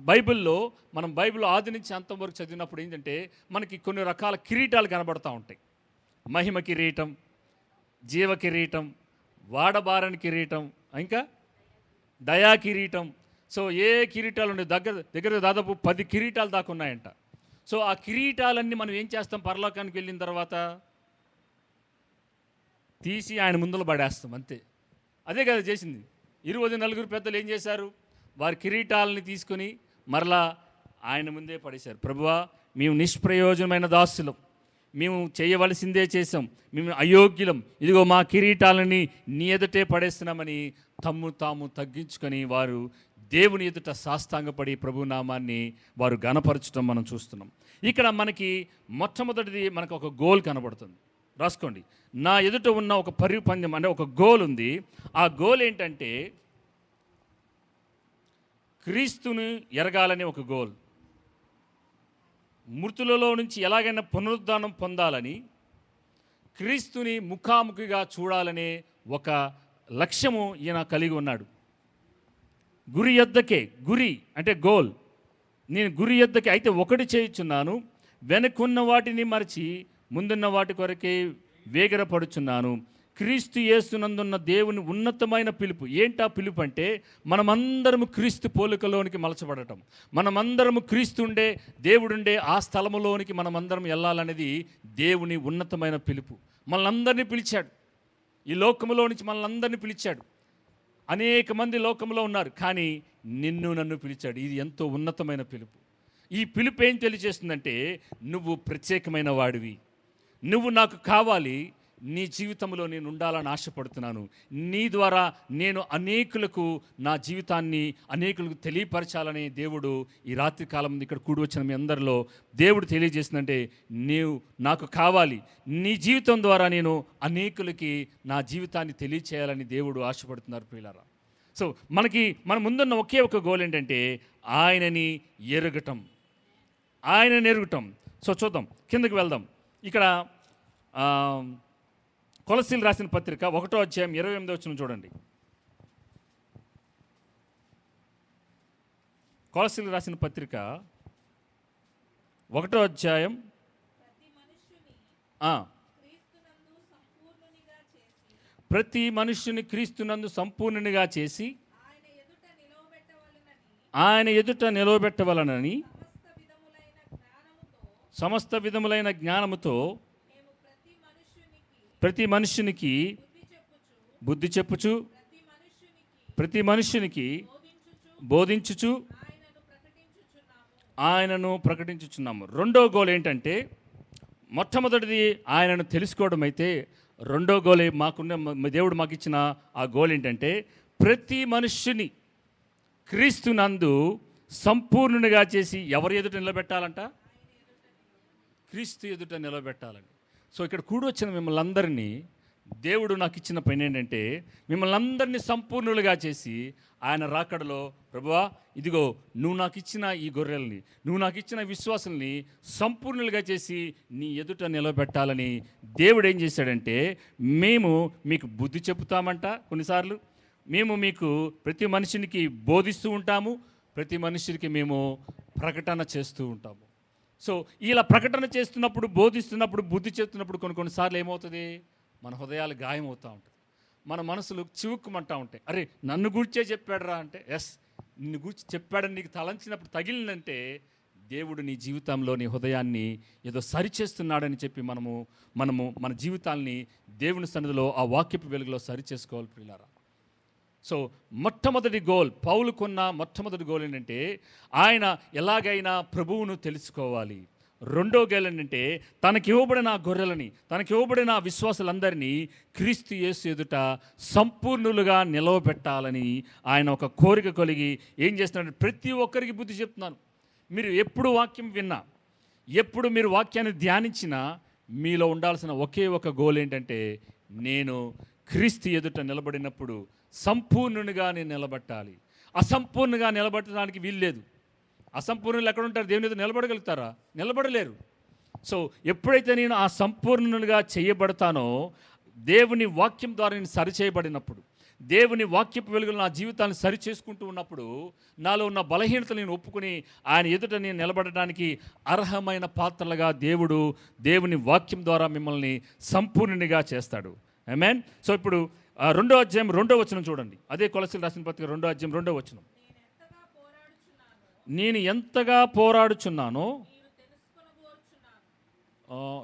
బైబిల్లో, మనం బైబిల్ ఆది నుంచి అంతం వరకు చదివినప్పుడు ఏంటంటే మనకి కొన్ని రకాల కిరీటాలు కనబడుతూ ఉంటాయి. మహిమ కిరీటం, జీవ కిరీటం, వాడబారని కిరీటం, ఇంకా దయా కిరీటం. సో ఏ కిరీటాలు ఉన్నాయి? దగ్గర దాదాపు 10 కిరీటాలు దాకా ఉన్నాయంట. సో ఆ కిరీటాలన్నీ మనం ఏం చేస్తాం? పరలోకానికి వెళ్ళిన తర్వాత తీసి ఆయన ముందులో పడేస్తాం, అంతే. అదే కదా చేసింది. 24 పెద్దలు ఏం చేశారు? వారి కిరీటాలని తీసుకొని మరలా ఆయన ముందే పడేశారు. ప్రభువా, మేము నిష్ప్రయోజనమైన దాసులం, మేము చేయవలసిందే చేసాం, మేము అయోగ్యులం, ఇదిగో మా కిరీటాలని నీ ఎదుటే పడేస్తున్నామని తాము తగ్గించుకొని వారు దేవుని ఎదుట సాష్టాంగపడి ప్రభు నామాన్ని వారు గణపరచడం మనం చూస్తున్నాం. ఇక్కడ మనకి మొట్టమొదటిది మనకు ఒక గోల్ కనబడుతుంది. రాసుకోండి. నా ఎదుట ఉన్న ఒక పరిపంద్యం అంటే ఒక గోల్ ఉంది. ఆ గోల్ ఏంటంటే క్రీస్తుని ఎరగాలని ఒక గోల్. మృతులలో నుంచి ఎలాగైనా పునరుద్ధానం పొందాలని, క్రీస్తుని ముఖాముఖిగా చూడాలనే ఒక లక్ష్యము ఈయన కలిగి ఉన్నాడు. గురి యొద్దకే, గురి అంటే గోల్. నేను గురి యొద్దకే అయితే ఒకటి చేయుచున్నాను, వెనకున్న వాటిని మరచి ముందున్న వాటి కొరకే వేగరపడుచున్నాను. క్రీస్తు యేసునందున్న దేవుని ఉన్నతమైన పిలుపు. ఏంటా పిలుపు అంటే మనమందరము క్రీస్తు పోలికలోనికి మలచబడటం, మనమందరము క్రీస్తు ఉండే దేవుడుండే ఆ స్థలములోనికి మనమందరం వెళ్ళాలనేది దేవుని ఉన్నతమైన పిలుపు. మనల్ని పిలిచాడు, ఈ లోకములో నుంచి మనల్ని పిలిచాడు. అనేక మంది లోకంలో ఉన్నారు, కానీ నిన్ను నన్ను పిలిచాడు. ఇది ఎంతో ఉన్నతమైన పిలుపు. ఈ పిలుపు ఏం తెలియజేస్తుందంటే నువ్వు ప్రత్యేకమైన వాడివి, నువ్వు నాకు కావాలి, నీ జీవితంలో నేను ఉండాలని ఆశపడుతున్నాను, నీ ద్వారా నేను అనేకులకు నా జీవితాన్ని అనేకులకు తెలియపరచాలని దేవుడు ఈ రాత్రి కాలం ఇక్కడ కూడి వచ్చిన మీ అందరిలో దేవుడు తెలియజేసిందంటే నీవు నాకు కావాలి, నీ జీవితం ద్వారా నేను అనేకులకి నా జీవితాన్ని తెలియచేయాలని దేవుడు ఆశపడుతున్నారు ప్రియులారా. సో మన ముందున్న ఒకే ఒక గోల్ ఏంటంటే ఆయనని ఎరగటం, ఆయనని ఎరగటం. సో చూద్దాం, కిందకి వెళ్దాం. ఇక్కడ కొలసీలు రాసిన పత్రిక 1వ అధ్యాయం 28వ వచనం చూడండి. కొలసీలు రాసిన పత్రిక 1వ అధ్యాయం ప్రతి మనుష్యుని క్రీస్తునందు సంపూర్ణునిగా చేసి ఆయన ఎదుట నిలవబెట్టవలనని సమస్త విధములైన జ్ఞానముతో ప్రతి మనుష్యునికి బుద్ధి చెప్పుచు ప్రతి మనుష్యునికి బోధించుచు ఆయనను ప్రకటించుచున్నాము. రెండో గోల్ ఏంటంటే మొట్టమొదటిది ఆయనను తెలుసుకోవడం అయితే, రెండో గోల్ దేవుడు మాకు ఇచ్చిన ఆ గోల్ ఏంటంటే ప్రతి మనుష్యుని క్రీస్తునందు సంపూర్ణునిగా చేసి ఎవరి ఎదుట నిలబెట్టాలంట? క్రీస్తు ఎదుట నిలబెట్టాలని. సో ఇక్కడ కూడి వచ్చిన మిమ్మల్ని అందరినీ దేవుడు నాకు ఇచ్చిన పని ఏంటంటే మిమ్మల్ని అందరినీ సంపూర్ణులుగా చేసి ఆయన రాకడలో ప్రభువా, ఇదిగో నువ్వు నాకు ఇచ్చిన ఈ గొర్రెల్ని, నువ్వు నాకు ఇచ్చిన విశ్వాసుల్ని సంపూర్ణులుగా చేసి నీ ఎదుట నిలబెట్టాలని దేవుడు ఏం చేశాడంటే మేము మీకు బుద్ధి చెబుతామంట. కొన్నిసార్లు మేము మీకు ప్రతి మనిషినికి బోధిస్తూ ఉంటాము, ప్రతి మనిషికి మేము ప్రకటన చేస్తూ ఉంటాము. సో ఇలా ప్రకటన చేస్తున్నప్పుడు, బోధిస్తున్నప్పుడు, బుద్ధి చెప్తున్నప్పుడు కొన్నిసార్లు ఏమవుతుంది? మన హృదయాలు గాయమవుతూ ఉంటుంది, మన మనసులు చివుక్కుమంటూ ఉంటాయి. అరే నన్ను గూర్చే చెప్పాడురా అంటే, ఎస్ నిన్ను గూర్చి చెప్పాడని నీకు తలంచినప్పుడు తగిలినంటే దేవుడు నీ జీవితంలో నీ హృదయాన్ని ఏదో సరిచేస్తున్నాడని చెప్పి మనము మన జీవితాల్ని దేవుని సన్నిధిలో ఆ వాక్యపు వెలుగులో సరిచేసుకోవాలి ప్రియులారా. సో మొట్టమొదటి గోల్, పౌలుకున్న మొట్టమొదటి గోల్ ఏంటంటే ఆయన ఎలాగైనా ప్రభువును తెలుసుకోవాలి. రెండో గోల్ ఏంటంటే తనకి ఇవ్వబడిన గొర్రెలని, తనకి ఇవ్వబడిన విశ్వాసులందరినీ క్రీస్తు యేసు ఎదుట సంపూర్ణులుగా నిలవబెట్టాలని ఆయన ఒక కోరిక కలిగి ఏం చేస్తున్నాడు? ప్రతి ఒక్కరికి బుద్ధి చెప్తున్నాను. మీరు ఎప్పుడు వాక్యం విన్నా, ఎప్పుడు మీరు వాక్యాన్ని ధ్యానించినా మీలో ఉండాల్సిన ఒకే ఒక గోల్ ఏంటంటే నేను క్రీస్తు ఎదుట నిలబడినప్పుడు సంపూర్ణునిగా నేను నిలబట్టాలి. అసంపూర్ణంగా నిలబడటానికి వీల్లేదు. అసంపూర్ణులు ఎక్కడ ఉంటారు? దేవుని ఎదుట నిలబడగలుగుతారా? నిలబడలేరు. సో ఎప్పుడైతే నేను ఆ సంపూర్ణునిగా చేయబడతానో, దేవుని వాక్యం ద్వారా నేను సరిచేయబడినప్పుడు, దేవుని వాక్యపు వెలుగులు నా జీవితాన్ని సరి చేసుకుంటూ ఉన్నప్పుడు నాలో ఉన్న బలహీనతలు నేను ఒప్పుకొని ఆయన ఎదుట నేను నిలబడడానికి అర్హమైన పాత్రలుగా దేవుని వాక్యం ద్వారా మిమ్మల్ని సంపూర్ణునిగా చేస్తాడు. ఆమేన్. సో ఇప్పుడు 2వ అధ్యాయం 2వ వచనం చూడండి. అదే కొలసీలు రాసిన పత్రిక 2వ అధ్యాయం 2వ వచనం. నేను ఎంతగా పోరాడుచున్నానో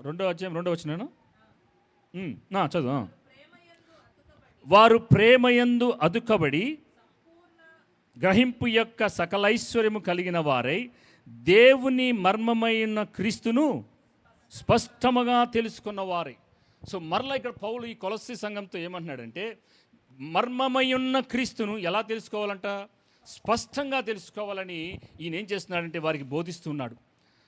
రెండో అధ్యాయం 2వ వచనం చదువు. వారు ప్రేమయందు అదుకబడి గ్రహింపు యొక్క సకలైశ్వర్యము కలిగిన వారై దేవుని మర్మమైన క్రీస్తును స్పష్టముగా తెలుసుకున్న వారై. సో మరలా ఇక్కడ పౌలు ఈ కొలస్సీ సంఘంతో ఏమంటున్నాడంటే, మర్మమయున్న క్రీస్తును ఎలా తెలుసుకోవాలంట? స్పష్టంగా తెలుసుకోవాలని ఈయన ఏం చేస్తున్నాడంటే వారికి బోధిస్తున్నాడు.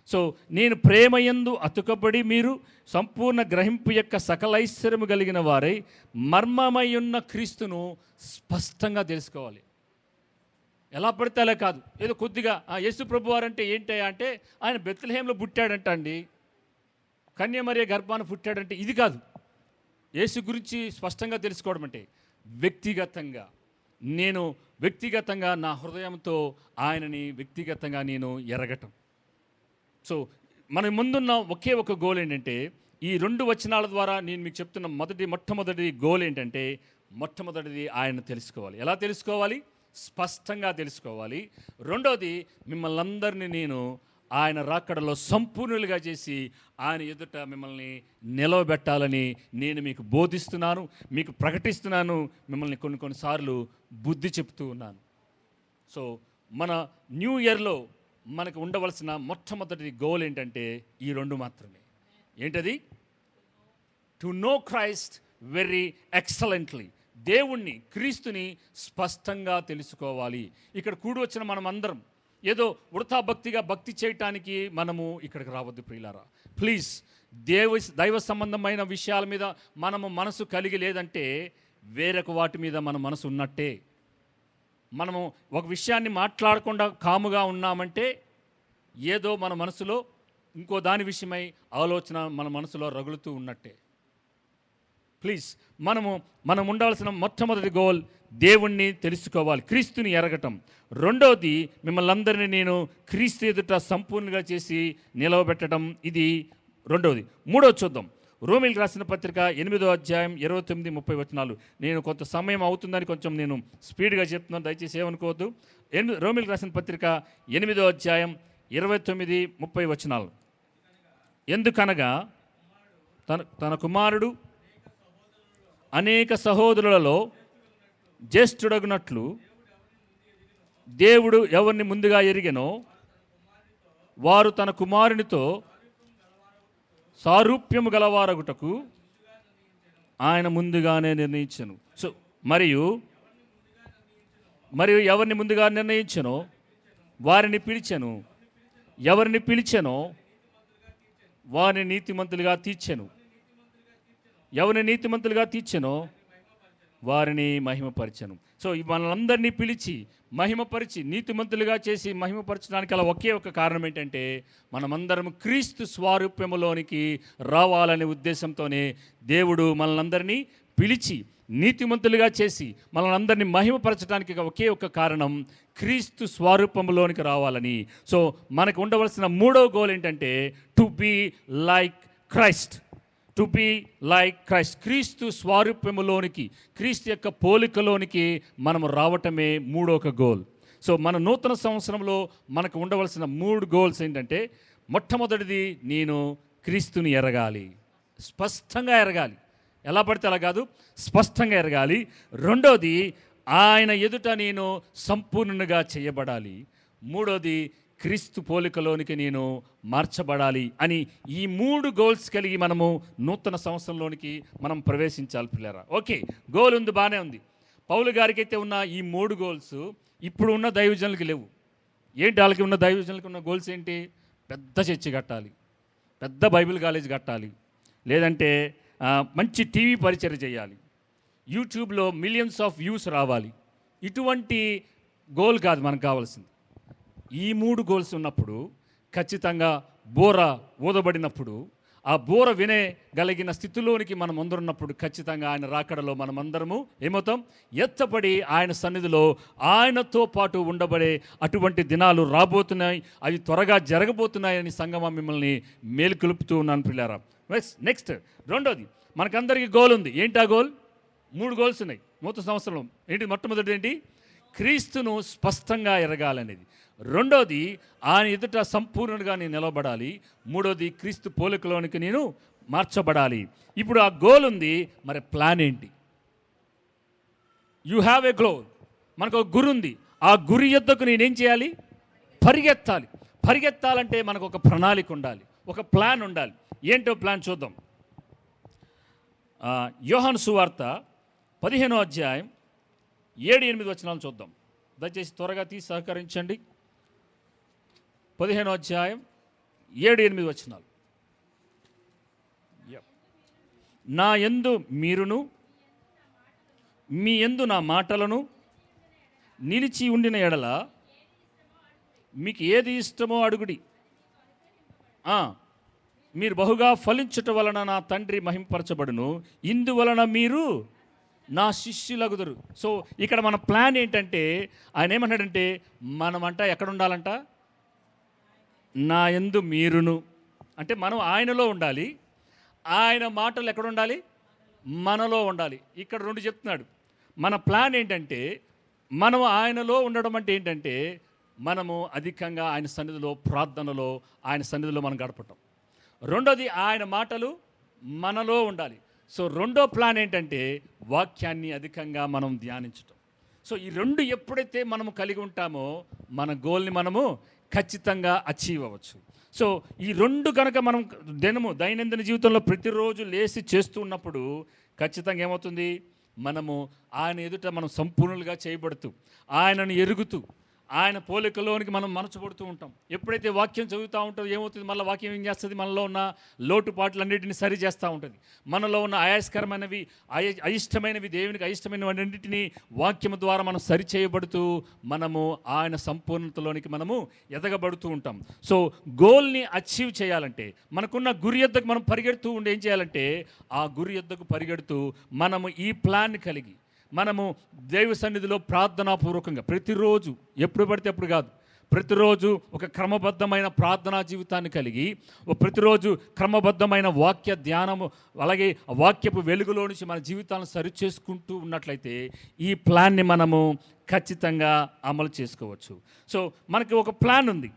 సో నేను ప్రేమయందు అతుకబడి మీరు సంపూర్ణ గ్రహింపు యొక్క సకలైశ్వర్యము కలిగిన వారై మర్మమయున్న క్రీస్తును స్పష్టంగా తెలుసుకోవాలి. ఎలా పడితే అలా కాదు, ఏదో కొద్దిగా యేసు ప్రభు వారంటే ఏంటయ్యా అంటే ఆయన బెత్లెహేంలో పుట్టాడంట అండి, కన్యమరియ గర్భాన పుట్టాడంటే ఇది కాదు. యేసు గురించి స్పష్టంగా తెలుసుకోవడం అంటే వ్యక్తిగతంగా నా హృదయంతో ఆయనని వ్యక్తిగతంగా నేను ఎరగటం. సో మన ముందున్న ఒకే ఒక గోల్ ఏంటంటే, ఈ 2 వచనాల ద్వారా నేను మీకు చెప్తున్న మొట్టమొదటి గోల్ ఏంటంటే, మొట్టమొదటిది ఆయన తెలుసుకోవాలి. ఎలా తెలుసుకోవాలి? స్పష్టంగా తెలుసుకోవాలి. రెండోది, మిమ్మల్ని అందరినీ నేను ఆయన రాకడలో సంపూర్ణులుగా చేసి ఆయన ఎదుట మిమ్మల్ని నిలవబెట్టాలని నేను మీకు బోధిస్తున్నాను, మీకు ప్రకటిస్తున్నాను, మిమ్మల్ని కొన్నిసార్లు బుద్ధి చెప్తూ ఉన్నాను. సో మన న్యూ ఇయర్లో మనకు ఉండవలసిన మొట్టమొదటి గోల్ ఏంటంటే ఈ 2 మాత్రమే. ఏంటది? To know Christ very excellently. దేవుణ్ణి, క్రీస్తుని స్పష్టంగా తెలుసుకోవాలి. ఇక్కడ కూడి వచ్చిన మనం అందరం ఏదో వృథా భక్తి చేయటానికి మనము ఇక్కడికి రావద్దు ప్రియులారా. ప్లీజ్, దైవ సంబంధమైన విషయాల మీద మనము మనసు కలిగి లేదంటే వేరొక వాటి మీద మన మనసు ఉన్నట్టే. మనము ఒక విషయాన్ని మాట్లాడకుండా కాముగా ఉన్నామంటే ఏదో మన మనసులో ఇంకో దాని విషయమై ఆలోచన మన మనసులో రగులుతూ ఉన్నట్టే. ప్లీజ్, మనం ఉండాల్సిన మొట్టమొదటి గోల్ దేవుణ్ణి తెలుసుకోవాలి, క్రీస్తుని ఎరగటం. రెండోది, మిమ్మల్ని అందరినీ నేను క్రీస్తు ఎదుట సంపూర్ణంగా చేసి నిలవబెట్టడం. ఇది రెండవది. మూడోది చూద్దాం. రోమీయులకు రాసిన పత్రిక 8వ అధ్యాయం 29-30 వచనాలు. నేను కొంత సమయం అవుతుందని కొంచెం నేను స్పీడ్గా చెప్తున్నాను, దయచేసి ఏమనుకోవద్దు. రోమీయులకు రాసిన పత్రిక 8వ అధ్యాయం 29-30 వచనాలు. ఎందుకనగా తన కుమారుడు అనేక సహోదరులలో జ్యేష్ఠుడగునట్లు దేవుడు ఎవరిని ముందుగా ఎరిగెనో వారు తన కుమారునితో సారూప్యము గలవారగుటకు ఆయన ముందుగానే నిర్ణయించెను. సో మరియు ఎవరిని ముందుగా నిర్ణయించెనో వారిని పిలిచెను, ఎవరిని పిలిచెనో వారిని నీతిమంతులుగా తీర్చెను, ఎవరిని నీతిమంతులుగా తీర్చెనో వారిని మహిమపరిచెను. సో వాళ్ళందరినీ పిలిచి మహిమపరిచి నీతిమంతులుగా చేసి మహిమపరచడానికి అలా ఒకే ఒక కారణం ఏంటంటే, మనమందరం క్రీస్తు స్వారూప్యములోనికి రావాలనే ఉద్దేశంతోనే దేవుడు మనల్ని పిలిచి నీతిమంతులుగా చేసి మనల్ని మహిమపరచడానికి ఒకే ఒక కారణం, క్రీస్తు స్వరూపంలోనికి రావాలని. సో మనకు ఉండవలసిన మూడో గోల్ ఏంటంటే, to be like Christ. To be like Christ, క్రీస్తు స్వారూప్యములోనికి, క్రీస్తు యొక్క పోలికలోనికి మనం రావటమే మూడొక గోల్. సో మన నూతన సంవత్సరంలో మనకు ఉండవలసిన 3 గోల్స్ ఏంటంటే, మొట్టమొదటిది, నేను క్రీస్తుని ఎరగాలి, స్పష్టంగా ఎరగాలి. ఎలా పడితే అలా కాదు, స్పష్టంగా ఎరగాలి. రెండోది, ఆయన ఎదుట నేను సంపూర్ణంగా చేయబడాలి. మూడోది, క్రీస్తు పోలికలోనికి నేను మార్చబడాలి అని ఈ 3 గోల్స్ కలిగి మనము నూతన సంవత్సరంలోనికి మనం ప్రవేశించాలి పిల్లరా. ఓకే, గోల్ ఉంది, బాగానే ఉంది. పౌలు గారికి అయితే ఉన్న ఈ 3 గోల్స్ ఇప్పుడు ఉన్న దైవజనులకి లేవు. ఏంటి వాళ్ళకి ఉన్న దైవజనులకి ఉన్న గోల్స్ ఏంటి? పెద్ద చర్చి కట్టాలి, పెద్ద బైబిల్ కాలేజ్ కట్టాలి, లేదంటే మంచి టీవీ పరిచయం చేయాలి, యూట్యూబ్లో మిలియన్స్ ఆఫ్ వ్యూస్ రావాలి. ఇటువంటి గోల్ కాదు మనకు కావాల్సింది. ఈ 3 గోల్స్ ఉన్నప్పుడు ఖచ్చితంగా బోర ఊదబడినప్పుడు, ఆ బోర వినగలిగిన స్థితిలోనికి మనం అందరున్నప్పుడు ఖచ్చితంగా ఆయన రాకడలో మనమందరము ఏమవుతాం? ఎత్తపడి ఆయన సన్నిధిలో ఆయనతో పాటు ఉండబడే అటువంటి దినాలు రాబోతున్నాయి. అవి త్వరగా జరగబోతున్నాయని సంగమం మిమ్మల్ని మేలుకొలుపుతూ ఉన్నాను పిల్లారా. నెక్స్ట్ రెండోది, మనకందరికీ గోల్ ఉంది. ఏంటి ఆ గోల్? 3 గోల్స్ ఉన్నాయి నూతన సంవత్సరంలో. ఏంటి? మొట్టమొదటి ఏంటి? క్రీస్తును స్పష్టంగా ఎరగాలనేది. రెండోది ఆయన ఎదుట సంపూర్ణంగా నేను నిలబడాలి. మూడోది క్రీస్తు పోలికలోనికి నేను మార్చబడాలి. ఇప్పుడు ఆ గోల్ ఉంది, మరి ప్లాన్ ఏంటి? You have a goal. మనకు ఒక గురి ఉంది. ఆ గురి యొద్దకు నేనేం చేయాలి? పరిగెత్తాలి. పరిగెత్తాలంటే మనకు ఒక ప్రణాళిక ఉండాలి, ఒక ప్లాన్ ఉండాలి. ఏంటో ప్లాన్ చూద్దాం. యోహాను సువార్త 15వ అధ్యాయం 7-8 వచనాలు చూద్దాం. దయచేసి త్వరగా తీసి సహకరించండి. 15వ అధ్యాయం 7-8 వచనాలు. నా యందు మీరును మీ యందు నా మాటలను నిలిచి ఉండిన ఎడల మీకు ఏది ఇష్టమో అడుగుడి. మీరు బహుగా ఫలించుట వలన నా తండ్రి మహింపరచబడును, ఇందువలన మీరు నా శిష్యులగుదురు. సో ఇక్కడ మన ప్లాన్ ఏంటంటే, ఆయన ఏమన్నాడంటే మనమంట ఎక్కడ ఉండాలంట? నా యందు మీరును అంటే మనం ఆయనలో ఉండాలి. ఆయన మాటలు ఎక్కడ ఉండాలి? మనలో ఉండాలి. ఇక్కడ 2 చెప్తున్నాడు. మన ప్లాన్ ఏంటంటే, మనం ఆయనలో ఉండడం అంటే ఏంటంటే, మనము అధికంగా ఆయన సన్నిధిలో, ప్రార్థనలో, ఆయన సన్నిధిలో మనం గడపటం. రెండోది ఆయన మాటలు మనలో ఉండాలి. సో రెండో ప్లాన్ ఏంటంటే వాక్యాన్ని అధికంగా మనం ధ్యానించటం. సో ఈ 2 ఎప్పుడైతే మనము కలిగి ఉంటామో మన గోల్ని మనము ఖచ్చితంగా అచీవ్ అవ్వచ్చు. సో ఈ 2 కనుక మనం దైనందిన జీవితంలో ప్రతిరోజు లేసి చేస్తూ ఉన్నప్పుడు ఖచ్చితంగా ఏమవుతుంది? మనము ఆయన ఎదుట మనం సంపూర్ణులుగా చేయబడుతూ, ఆయనను ఎరుగుతూ, ఆయన పోలికలోనికి మనం మనచబడుతూ ఉంటాం. ఎప్పుడైతే వాక్యం చదువుతూ ఉంటుందో ఏమవుతుంది? మళ్ళీ వాక్యం ఏం చేస్తుంది? మనలో ఉన్న లోటుపాట్లన్నింటినీ సరి చేస్తూ ఉంటుంది. మనలో ఉన్న ఆయాస్కరమైనవి, అయిష్టమైనవి, దేవునికి అయిష్టమైనవన్నింటినీ వాక్యం ద్వారా మనం సరి చేయబడుతూ మనము ఆయన సంపూర్ణతలోనికి మనము ఎదగబడుతూ ఉంటాం. సో గోల్ని అచీవ్ చేయాలంటే, మనకున్న గురి యొద్దకు మనం పరిగెడుతూ ఉండి ఏం చేయాలంటే, ఆ గురి యొద్దకు పరిగెడుతూ మనము ఈ ప్లాన్ కలిగి మనము దైవ సన్నిధిలో ప్రార్థనాపూర్వకంగా ప్రతిరోజు, ఎప్పుడు పడితే అప్పుడు కాదు, ప్రతిరోజు ఒక క్రమబద్ధమైన ప్రార్థనా జీవితాన్ని కలిగి, ప్రతిరోజు క్రమబద్ధమైన వాక్య ధ్యానము, అలాగే వాక్యపు వెలుగులో నుంచి మన జీవితాలను సరిచేసుకుంటూ ఉన్నట్లయితే ఈ ప్లాన్ని మనము ఖచ్చితంగా అమలు చేసుకోవచ్చు. సో మనకి ఒక ప్లాన్ ఉంది.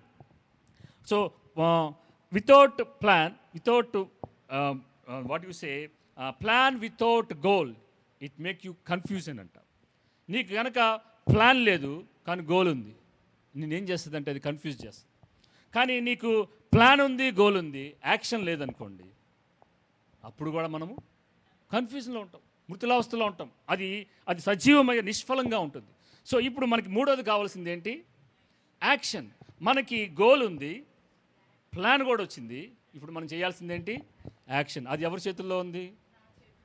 So without plan, without what you say, plan without goal it make you confusion అంట. నీకు కనుక ప్లాన్ లేదు కానీ గోల్ ఉంది, నేనేం చేస్తుంది అంటే అది కన్ఫ్యూజ్ చేస్తుంది. కానీ నీకు ప్లాన్ ఉంది, గోల్ ఉంది, యాక్షన్ లేదనుకోండి, అప్పుడు కూడా మనము కన్ఫ్యూజన్లో ఉంటాం, మృతులావస్థలో ఉంటాం. అది సజీవమై నిష్ఫలంగా ఉంటుంది. సో ఇప్పుడు మనకి మూడోది కావాల్సింది ఏంటి? యాక్షన్. మనకి గోల్ ఉంది, ప్లాన్ కూడా వచ్చింది, ఇప్పుడు మనం చేయాల్సింది ఏంటి? యాక్షన్. అది ఎవరి చేతుల్లో ఉంది?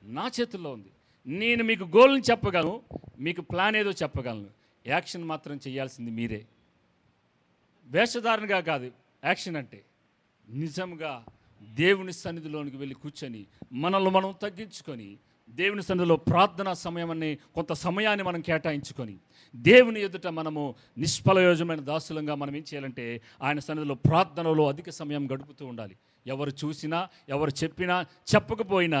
నా చేతుల్లో ఉంది. నేను మీకు గోల్ని చెప్పగలను, మీకు ప్లాన్ ఏదో చెప్పగలను, యాక్షన్ మాత్రం చేయాల్సింది మీరే. వేషధారణగా కాదు యాక్షన్ అంటే, నిజంగా దేవుని సన్నిధిలోనికి వెళ్ళి కూర్చొని మనల్ని మనం తగ్గించుకొని దేవుని సన్నిధిలో ప్రార్థనా సమయం అనే కొంత సమయాన్ని మనం కేటాయించుకొని దేవుని ఎదుట మనము నిష్ఫలయోజమైన దాసులంగా మనం ఏం చేయాలంటే ఆయన సన్నిధిలో ప్రార్థనలో అధిక సమయం గడుపుతూ ఉండాలి. ఎవరు చూసినా, ఎవరు చెప్పినా, చెప్పకపోయినా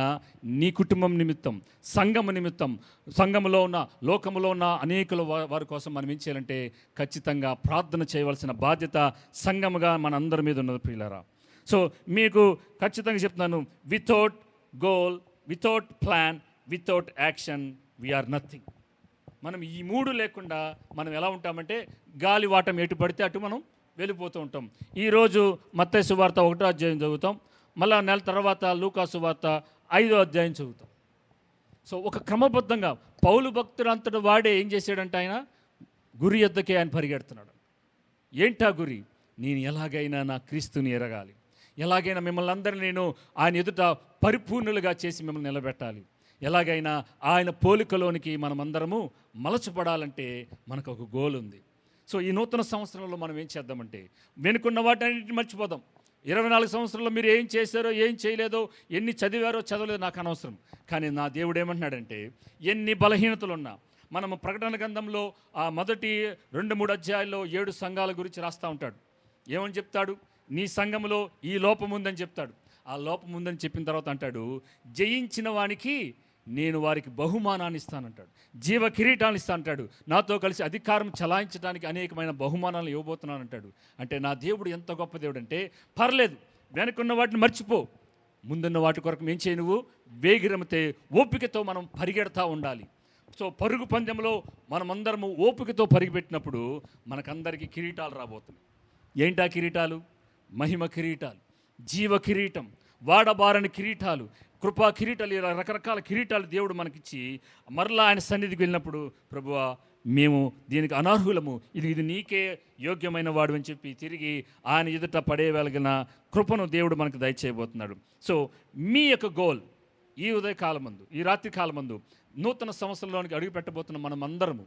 నీ కుటుంబం నిమిత్తం, సంఘము నిమిత్తం, సంఘములో ఉన్న, లోకములో ఉన్న అనేకుల వారి కోసం మనం ఏం చేయాలంటే ఖచ్చితంగా ప్రార్థన చేయవలసిన బాధ్యత సంఘముగా మన అందరి మీద ఉన్నది ప్రియులారా. సో మీకు ఖచ్చితంగా చెప్తున్నాను, without goal, without plan, without action we are nothing. మనం ఈ 3 లేకుండా మనం ఎలా ఉంటామంటే గాలి వాటం ఎటు పడితే అటు మనం వెళ్ళిపోతూ ఉంటాం. ఈరోజు మత్తయి సువార్త 1వ అధ్యాయం చదువుతాం, మళ్ళీ నెల తర్వాత లూకా సువార్త 5వ అధ్యాయం చదువుతాం. సో ఒక క్రమబద్ధంగా పౌలు భక్తుడు అంతటి వాడే ఏం చేశాడంటే ఆయన గురి యొద్దకే ఆయన పరిగెడుతున్నాడు. ఏంటా గురి? నేను ఎలాగైనా నా క్రీస్తుని ఎరగాలి, ఎలాగైనా మిమ్మల్ని అందరినీ నేను ఆయన ఎదుట పరిపూర్ణులుగా చేసి మిమ్మల్ని నిలబెట్టాలి, ఎలాగైనా ఆయన పోలికలోనికి మనమందరము మలచపడాలంటే మనకు ఒక గోల్ ఉంది. సో ఈ నూతన సంవత్సరంలో మనం ఏం చేద్దామంటే వెనుకున్న వాటన్నిటిని మర్చిపోదాం. 24 సంవత్సరంలో మీరు ఏం చేశారో, ఏం చేయలేదో, ఎన్ని చదివారో చదవలేదో నాకు అనవసరం. కానీ నా దేవుడు ఏమంటున్నాడంటే ఎన్ని బలహీనతలున్నా, మనము ప్రకటన గ్రంథంలో ఆ మొదటి 2-3 అధ్యాయాల్లో 7 సంఘాల గురించి రాస్తూ ఉంటాడు. ఏమని చెప్తాడు? నీ సంఘములో ఈ లోపం ఉందని చెప్తాడు. ఆ లోపం ఉందని చెప్పిన తర్వాత అంటాడు, జయించిన వానికి నేను వారికి బహుమానాన్ని ఇస్తానంటాడు, జీవ కిరీటాన్ని ఇస్తానంటాడు, నాతో కలిసి అధికారం చలాయించడానికి అనేకమైన బహుమానాలు ఇవ్వబోతున్నానంటాడు. అంటే నా దేవుడు ఎంత గొప్ప దేవుడు అంటే, పర్లేదు వెనకున్న వాటిని మర్చిపో, ముందున్న వాటి కొరకు ఏం చేయి, నువ్వు వేగిరమితే ఓపికతో మనం పరిగెడతా ఉండాలి. సో పరుగు పందెంలో మనమందరము ఓపికతో పరిగెట్టినప్పుడు మనకందరికీ కిరీటాలు రాబోతున్నాయి. ఏంటా కిరీటాలు? మహిమ కిరీటాలు, జీవ కిరీటం, వాడబారని కిరీటాలు, కృపా కిరీటాలు, ఇలా రకరకాల కిరీటాలు దేవుడు మనకిచ్చి మరలా ఆయన సన్నిధికి వెళ్ళినప్పుడు, ప్రభువా మేము దీనికి అనర్హులము, ఇది నీకే యోగ్యమైన వాడు అని చెప్పి తిరిగి ఆయన ఎదుట పడేయగలిగిన కృపను దేవుడు మనకు దయచేయబోతున్నాడు. సో మీ యొక్క గోల్ ఈ ఉదయకాలమందు, ఈ రాత్రి కాలమందు, నూతన సంవత్సరంలోనికి అడుగు పెట్టబోతున్న మనం అందరము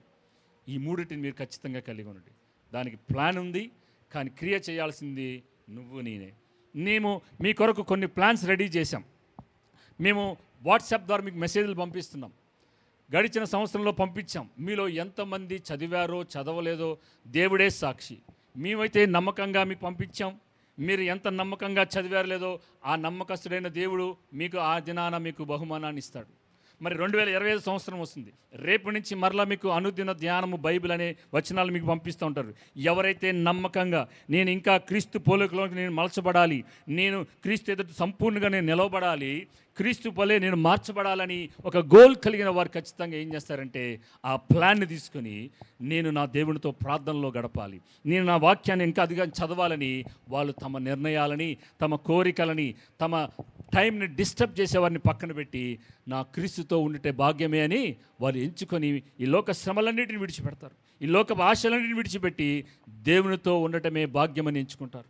ఈ మూడింటిని మీరు ఖచ్చితంగా కలిగి ఉండండి. దానికి ప్లాన్ ఉంది, కానీ క్రియ చేయాల్సింది నువ్వు నేనే. మేము మీ కొరకు కొన్ని ప్లాన్స్ రెడీ చేశాం. మేము వాట్సాప్ ద్వారా మీకు మెసేజ్లు పంపిస్తున్నాం. గడిచిన సంవత్సరంలో పంపించాం. మీలో ఎంతమంది చదివారో చదవలేదో దేవుడే సాక్షి. మేమైతే నమ్మకంగా మీకు పంపించాం. మీరు ఎంత నమ్మకంగా చదివారో లేదో ఆ నమ్మకస్తుడైన దేవుడు మీకు ఆ దినాన మీకు బహుమానాన్ని ఇస్తాడు. మరి 2025 సంవత్సరం వస్తుంది. రేపు నుంచి మరలా మీకు అనుదిన ధ్యానము బైబిల్ అనే వచనాలు మీకు పంపిస్తూ ఉంటారు. ఎవరైతే నమ్మకంగా నేను ఇంకా క్రీస్తు పోలికలోకి నేను మలచబడాలి, నేను క్రీస్తు ఎదుట సంపూర్ణంగా నేను నిలవబడాలి, క్రీస్తు పోలే నేను మార్చబడాలని ఒక గోల్ కలిగిన వారు ఖచ్చితంగా ఏం చేస్తారంటే ఆ ప్లాన్ని తీసుకొని నేను నా దేవునితో ప్రార్థనలో గడపాలి, నేను నా వాక్యాన్ని ఇంకా అదిగా చదవాలని వాళ్ళు తమ నిర్ణయాలని, తమ కోరికలని, తమ టైంని డిస్టర్బ్ చేసేవారిని పక్కన పెట్టి నా క్రీస్తుతో ఉండే భాగ్యమే అని వాళ్ళు ఎంచుకొని ఈ లోక శ్రమలన్నింటిని విడిచిపెడతారు. ఈ లోక ఆశలన్నింటిని విడిచిపెట్టి దేవునితో ఉండటమే భాగ్యమని ఎంచుకుంటారు.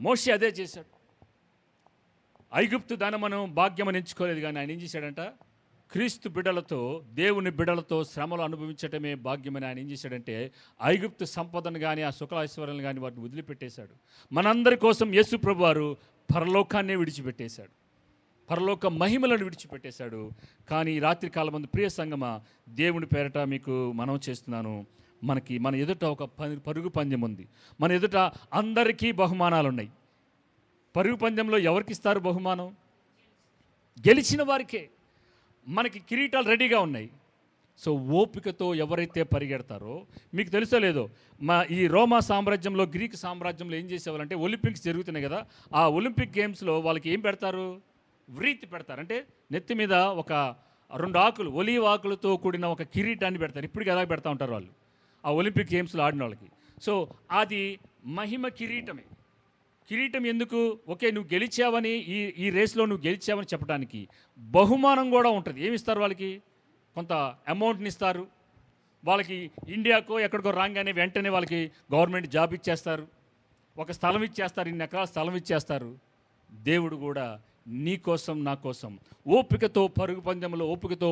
మోషే అదే చేశాడు. ఐగుప్తు దాన్ని మనం భాగ్యమని ఎంచుకోలేదు, కానీ ఆయన ఏం చేశాడంట, క్రీస్తు బిడ్డలతో, దేవుని బిడ్డలతో శ్రమలు అనుభవించటమే భాగ్యమని ఆయన ఏం చేశాడంటే ఐగుప్తు సంపదను కానీ ఆ సుఖైశ్వర్యాలను కానీ వాటిని వదిలిపెట్టేశాడు. మనందరి కోసం యేసు ప్రభు వారు పరలోకాన్నే విడిచిపెట్టేశాడు, పరలోక మహిమలను విడిచిపెట్టేశాడు. కానీ రాత్రి కాలం మంది ప్రియ సంగమా, దేవుని పేరట మీకు మనం చేస్తున్నాను, మన ఎదుట ఒక పరుగు పందెం ఉంది. మన ఎదుట అందరికీ బహుమానాలు ఉన్నాయి. పరుగు పందెంలో ఎవరికి ఇస్తారు బహుమానం? గెలిచిన వారికే. మనకి కిరీటాలు రెడీగా ఉన్నాయి. సో ఓపికతో ఎవరైతే పరిగెడతారో, మీకు తెలుసో లేదో, ఈ రోమా సామ్రాజ్యంలో, గ్రీక్ సామ్రాజ్యంలో ఏం చేసేవాళ్ళంటే ఒలింపిక్స్ జరుగుతున్నాయి కదా, ఆ ఒలింపిక్ గేమ్స్లో వాళ్ళకి ఏం పెడతారు? వ్రీతి పెడతారు. అంటే నెత్తి మీద ఒక 2 ఆకులు, ఒలీవ్ ఆకులతో కూడిన ఒక కిరీటాన్ని పెడతారు. ఇప్పటికి ఎలా పెడతా ఉంటారు వాళ్ళు ఆ ఒలింపిక్ గేమ్స్లో ఆడిన వాళ్ళకి. సో అది మహిమ కిరీటమే. కిరీటం ఎందుకు? ఓకే, నువ్వు గెలిచావని, ఈ రేస్లో నువ్వు గెలిచావని చెప్పడానికి బహుమానం కూడా ఉంటుంది. ఏమి ఇస్తారు వాళ్ళకి? కొంత అమౌంట్ని ఇస్తారు. వాళ్ళకి ఇండియాకో ఎక్కడికో రాగానే వెంటనే వాళ్ళకి గవర్నమెంట్ జాబ్ ఇచ్చేస్తారు, ఒక స్థలం ఇచ్చేస్తారు, 2 ఎకరాల స్థలం ఇచ్చేస్తారు. దేవుడు కూడా నీ కోసం, నా కోసం ఓపికతో పరుగు పందెంలో, ఓపికతో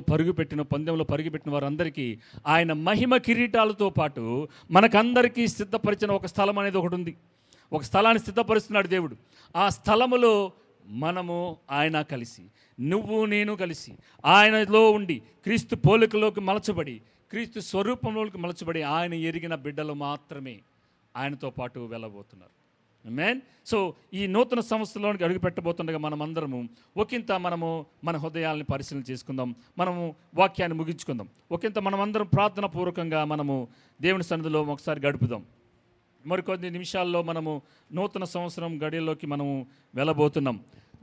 పందెంలో పరుగుపెట్టిన వారందరికీ ఆయన మహిమ కిరీటాలతో పాటు మనకందరికీ సిద్ధపరిచిన ఒక స్థలం అనేది ఒకటి ఉంది. ఒక స్థలాన్ని సిద్ధపరుస్తున్నాడు దేవుడు. ఆ స్థలములో మనము, ఆయన కలిసి, నువ్వు నేను కలిసి ఆయనలో ఉండి క్రీస్తు పోలికలోకి మలచబడి, క్రీస్తు స్వరూపంలోకి మలచబడి ఆయన ఎరిగిన బిడ్డలు మాత్రమే ఆయనతో పాటు వెళ్ళబోతున్నారు. ఆమేన్. సో ఈ నూతన సంవత్సరంలోనికి అడుగు పెట్టబోతుండగా మనమందరము ఒకంత మనము మన హృదయాలను పరిశీలన చేసుకుందాం. మనము వాక్యాన్ని ముగించుకుందాం. ఒకంత మనమందరం ప్రార్థన పూర్వకంగా మనము దేవుని సన్నిధిలో ఒకసారి గడుపుదాం. మరికొన్ని నిమిషాల్లో మనము నూతన సంవత్సరం గడియల్లోకి మనము వెళ్ళబోతున్నాం.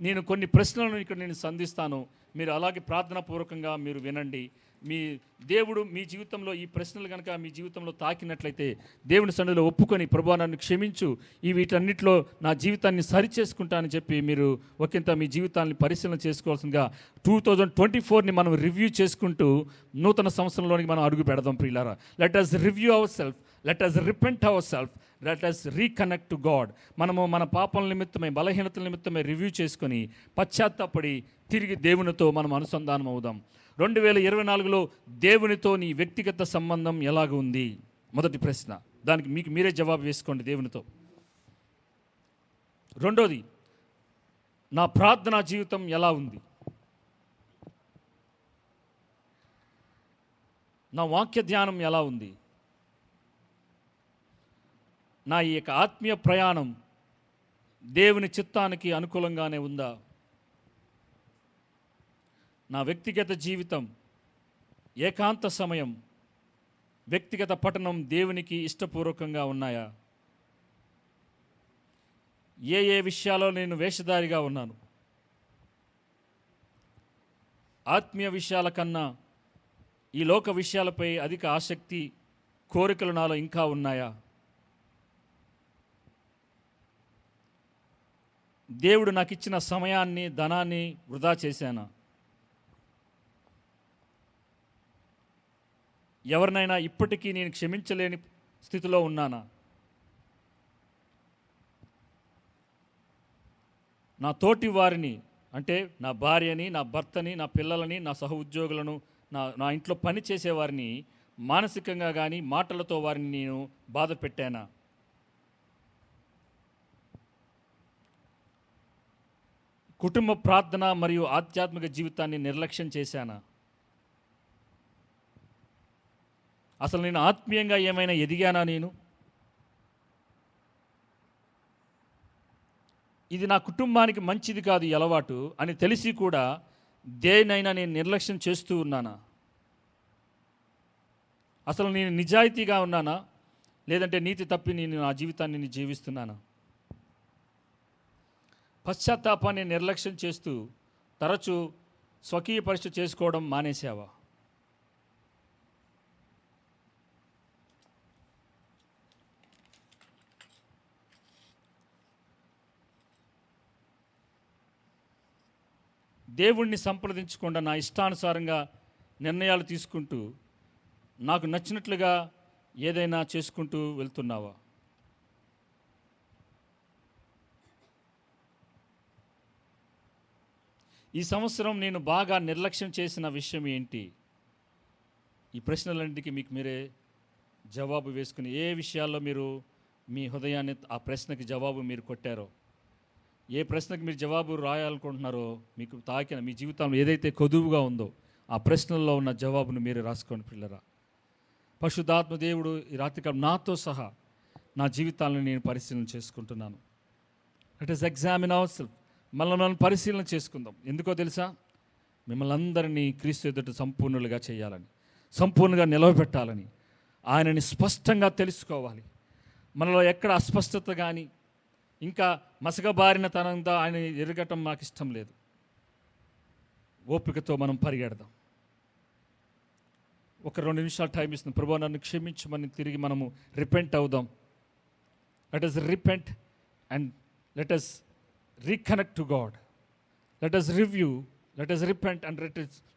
నేను కొన్ని ప్రశ్నలను ఇక్కడ నేను సంధిస్తాను. మీరు అలాగే ప్రార్థనాపూర్వకంగా మీరు వినండి. మీ దేవుడు మీ జీవితంలో ఈ ప్రశ్నలు కనుక మీ జీవితంలో తాకినట్లయితే దేవుని సన్నిధిలో ఒప్పుకొని, ప్రభువా నన్ను క్షమించు, వీటన్నిటిలో నా జీవితాన్ని సరిచేసుకుంటానని చెప్పి మీరు ఒకంత మీ జీవితాన్ని పరిశీలన చేసుకోవాల్సిందిగా 2024ని మనం రివ్యూ చేసుకుంటూ నూతన సంవత్సరంలోనికి మనం అడుగు పెడదాం. ప్రియులారా, let us review our self, let us repent our self, let us reconnect to God. మనము మన పాపల నిమిత్తమే, బలహీనతల నిమిత్తమే రివ్యూ చేసుకొని పశ్చాత్తాపడి తిరిగి దేవునితో మనం అనుసంధానం అవుదాం. 2024లో దేవునితో నీ వ్యక్తిగత సంబంధం ఎలాగ ఉంది? మొదటి ప్రశ్న. దానికి మీకు మీరే జవాబు వేసుకోండి దేవునితో. రెండోది, నా ప్రార్థనా జీవితం ఎలా ఉంది? నా వాక్య ధ్యానం ఎలా ఉంది? నా ఈ యొక్క ఆత్మీయ ప్రయాణం దేవుని చిత్తానికి అనుకూలంగానే ఉందా? నా వ్యక్తిగత జీవితం, ఏకాంత సమయం, వ్యక్తిగత పఠనం దేవునికి ఇష్టపూర్వకంగా ఉన్నాయా? ఏ విషయాల్లో నేను వేషధారిగా ఉన్నాను? ఆత్మీయ విషయాల కన్నా ఈ లోక విషయాలపై అధిక ఆసక్తి, కోరికలు నాలో ఇంకా ఉన్నాయా? దేవుడు నాకు ఇచ్చిన సమయాన్ని, ధనాన్ని వృధా చేశానా? ఎవరినైనా ఇప్పటికీ నేను క్షమించలేని స్థితిలో ఉన్నానా? నా తోటి వారిని, అంటే నా భార్యని, నా భర్తని, నా పిల్లలని, నా సహ ఉద్యోగులను, నా ఇంట్లో పని చేసేవారిని మానసికంగా కానీ మాటలతో వారిని నేను బాధ పెట్టానా? కుటుంబ ప్రార్థన మరియు ఆధ్యాత్మిక జీవితాన్ని నిర్లక్ష్యం చేశానా? అసలు నేను ఆత్మీయంగా ఏమైనా ఎదిగానా? నేను ఇది నా కుటుంబానికి మంచిది కాదు ఈ అలవాటు అని తెలిసి కూడా దేనైనా నేను నిర్లక్ష్యం చేస్తూ ఉన్నానా? అసలు నేను నిజాయితీగా ఉన్నానా, లేదంటే నీతి తప్పి నేను నా జీవితాన్ని జీవిస్తున్నానా? పశ్చాత్తాపాన్ని నిర్లక్ష్యం చేస్తూ తరచూ స్వకీయ పరీక్ష చేసుకోవడం మానేశావా? దేవుణ్ణి సంప్రదించకుండా నా ఇష్టానుసారంగా నిర్ణయాలు తీసుకుంటూ నాకు నచ్చినట్లుగా ఏదైనా చేసుకుంటూ వెళ్తున్నావా? ఈ సంవత్సరం నేను బాగా నిర్లక్ష్యం చేసిన విషయం ఏంటి? ఈ ప్రశ్నలన్నింటికి మీకు మీరే జవాబు వేసుకుని, ఏ విషయాల్లో మీరు మీ హృదయాన్ని ఆ ప్రశ్నకి జవాబు మీరు కొట్టారో, ఏ ప్రశ్నకు మీరు జవాబు రాయాలనుకుంటున్నారో, మీకు తాకిన మీ జీవితంలో ఏదైతే కొదువుగా ఉందో ఆ ప్రశ్నల్లో ఉన్న జవాబును మీరు రాసుకోండి పిల్లరా. పరిశుద్ధాత్మ దేవుడు ఈ రాత్రికాలం నాతో సహా నా జీవితాలను నేను పరిశీలన చేసుకుంటున్నాను. Let us examine our self. మనం పరిశీలన చేసుకుందాం. ఎందుకో తెలుసా? మిమ్మల్ని అందరినీ క్రీస్తు ఎదుట సంపూర్ణులుగా చేయాలని, సంపూర్ణంగా నిలవబెట్టాలని, ఆయనని స్పష్టంగా తెలుసుకోవాలి. మనలో ఎక్కడ అస్పష్టత కానీ ఇంకా మసకబారిన తనంతో ఆయన ఎరగటం మాకు ఇష్టం లేదు. ఓపికతో మనం పరిగెడదాం. ఒక 2 నిమిషాలు టైం ఇస్తుంది. ప్రభువా నన్ను క్షమించమని తిరిగి మనము రిపెంట్ అవుదాం. Let us repent and let us reconnect to God. Let us review, let us repent and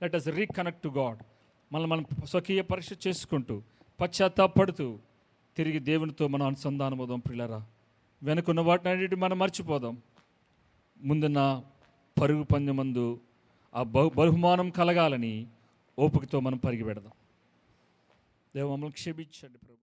let us reconnect to God. మనం స్వకీయ పరీక్ష చేసుకుంటూ పశ్చాత్తాపడుతూ తిరిగి దేవునితో మనం అనుసంధానం అవుదాం పిల్లరా. వెనుకున్న వాటిని అన్నిటి మనం మర్చిపోదాం. ముందున్న పరుగు పందెమందు ఆ బహుమానం కలగాలని ఓపికతో మనం పరిగి పెడదాం. దేవ మమ్మల్ని క్షమించండి ప్రభు.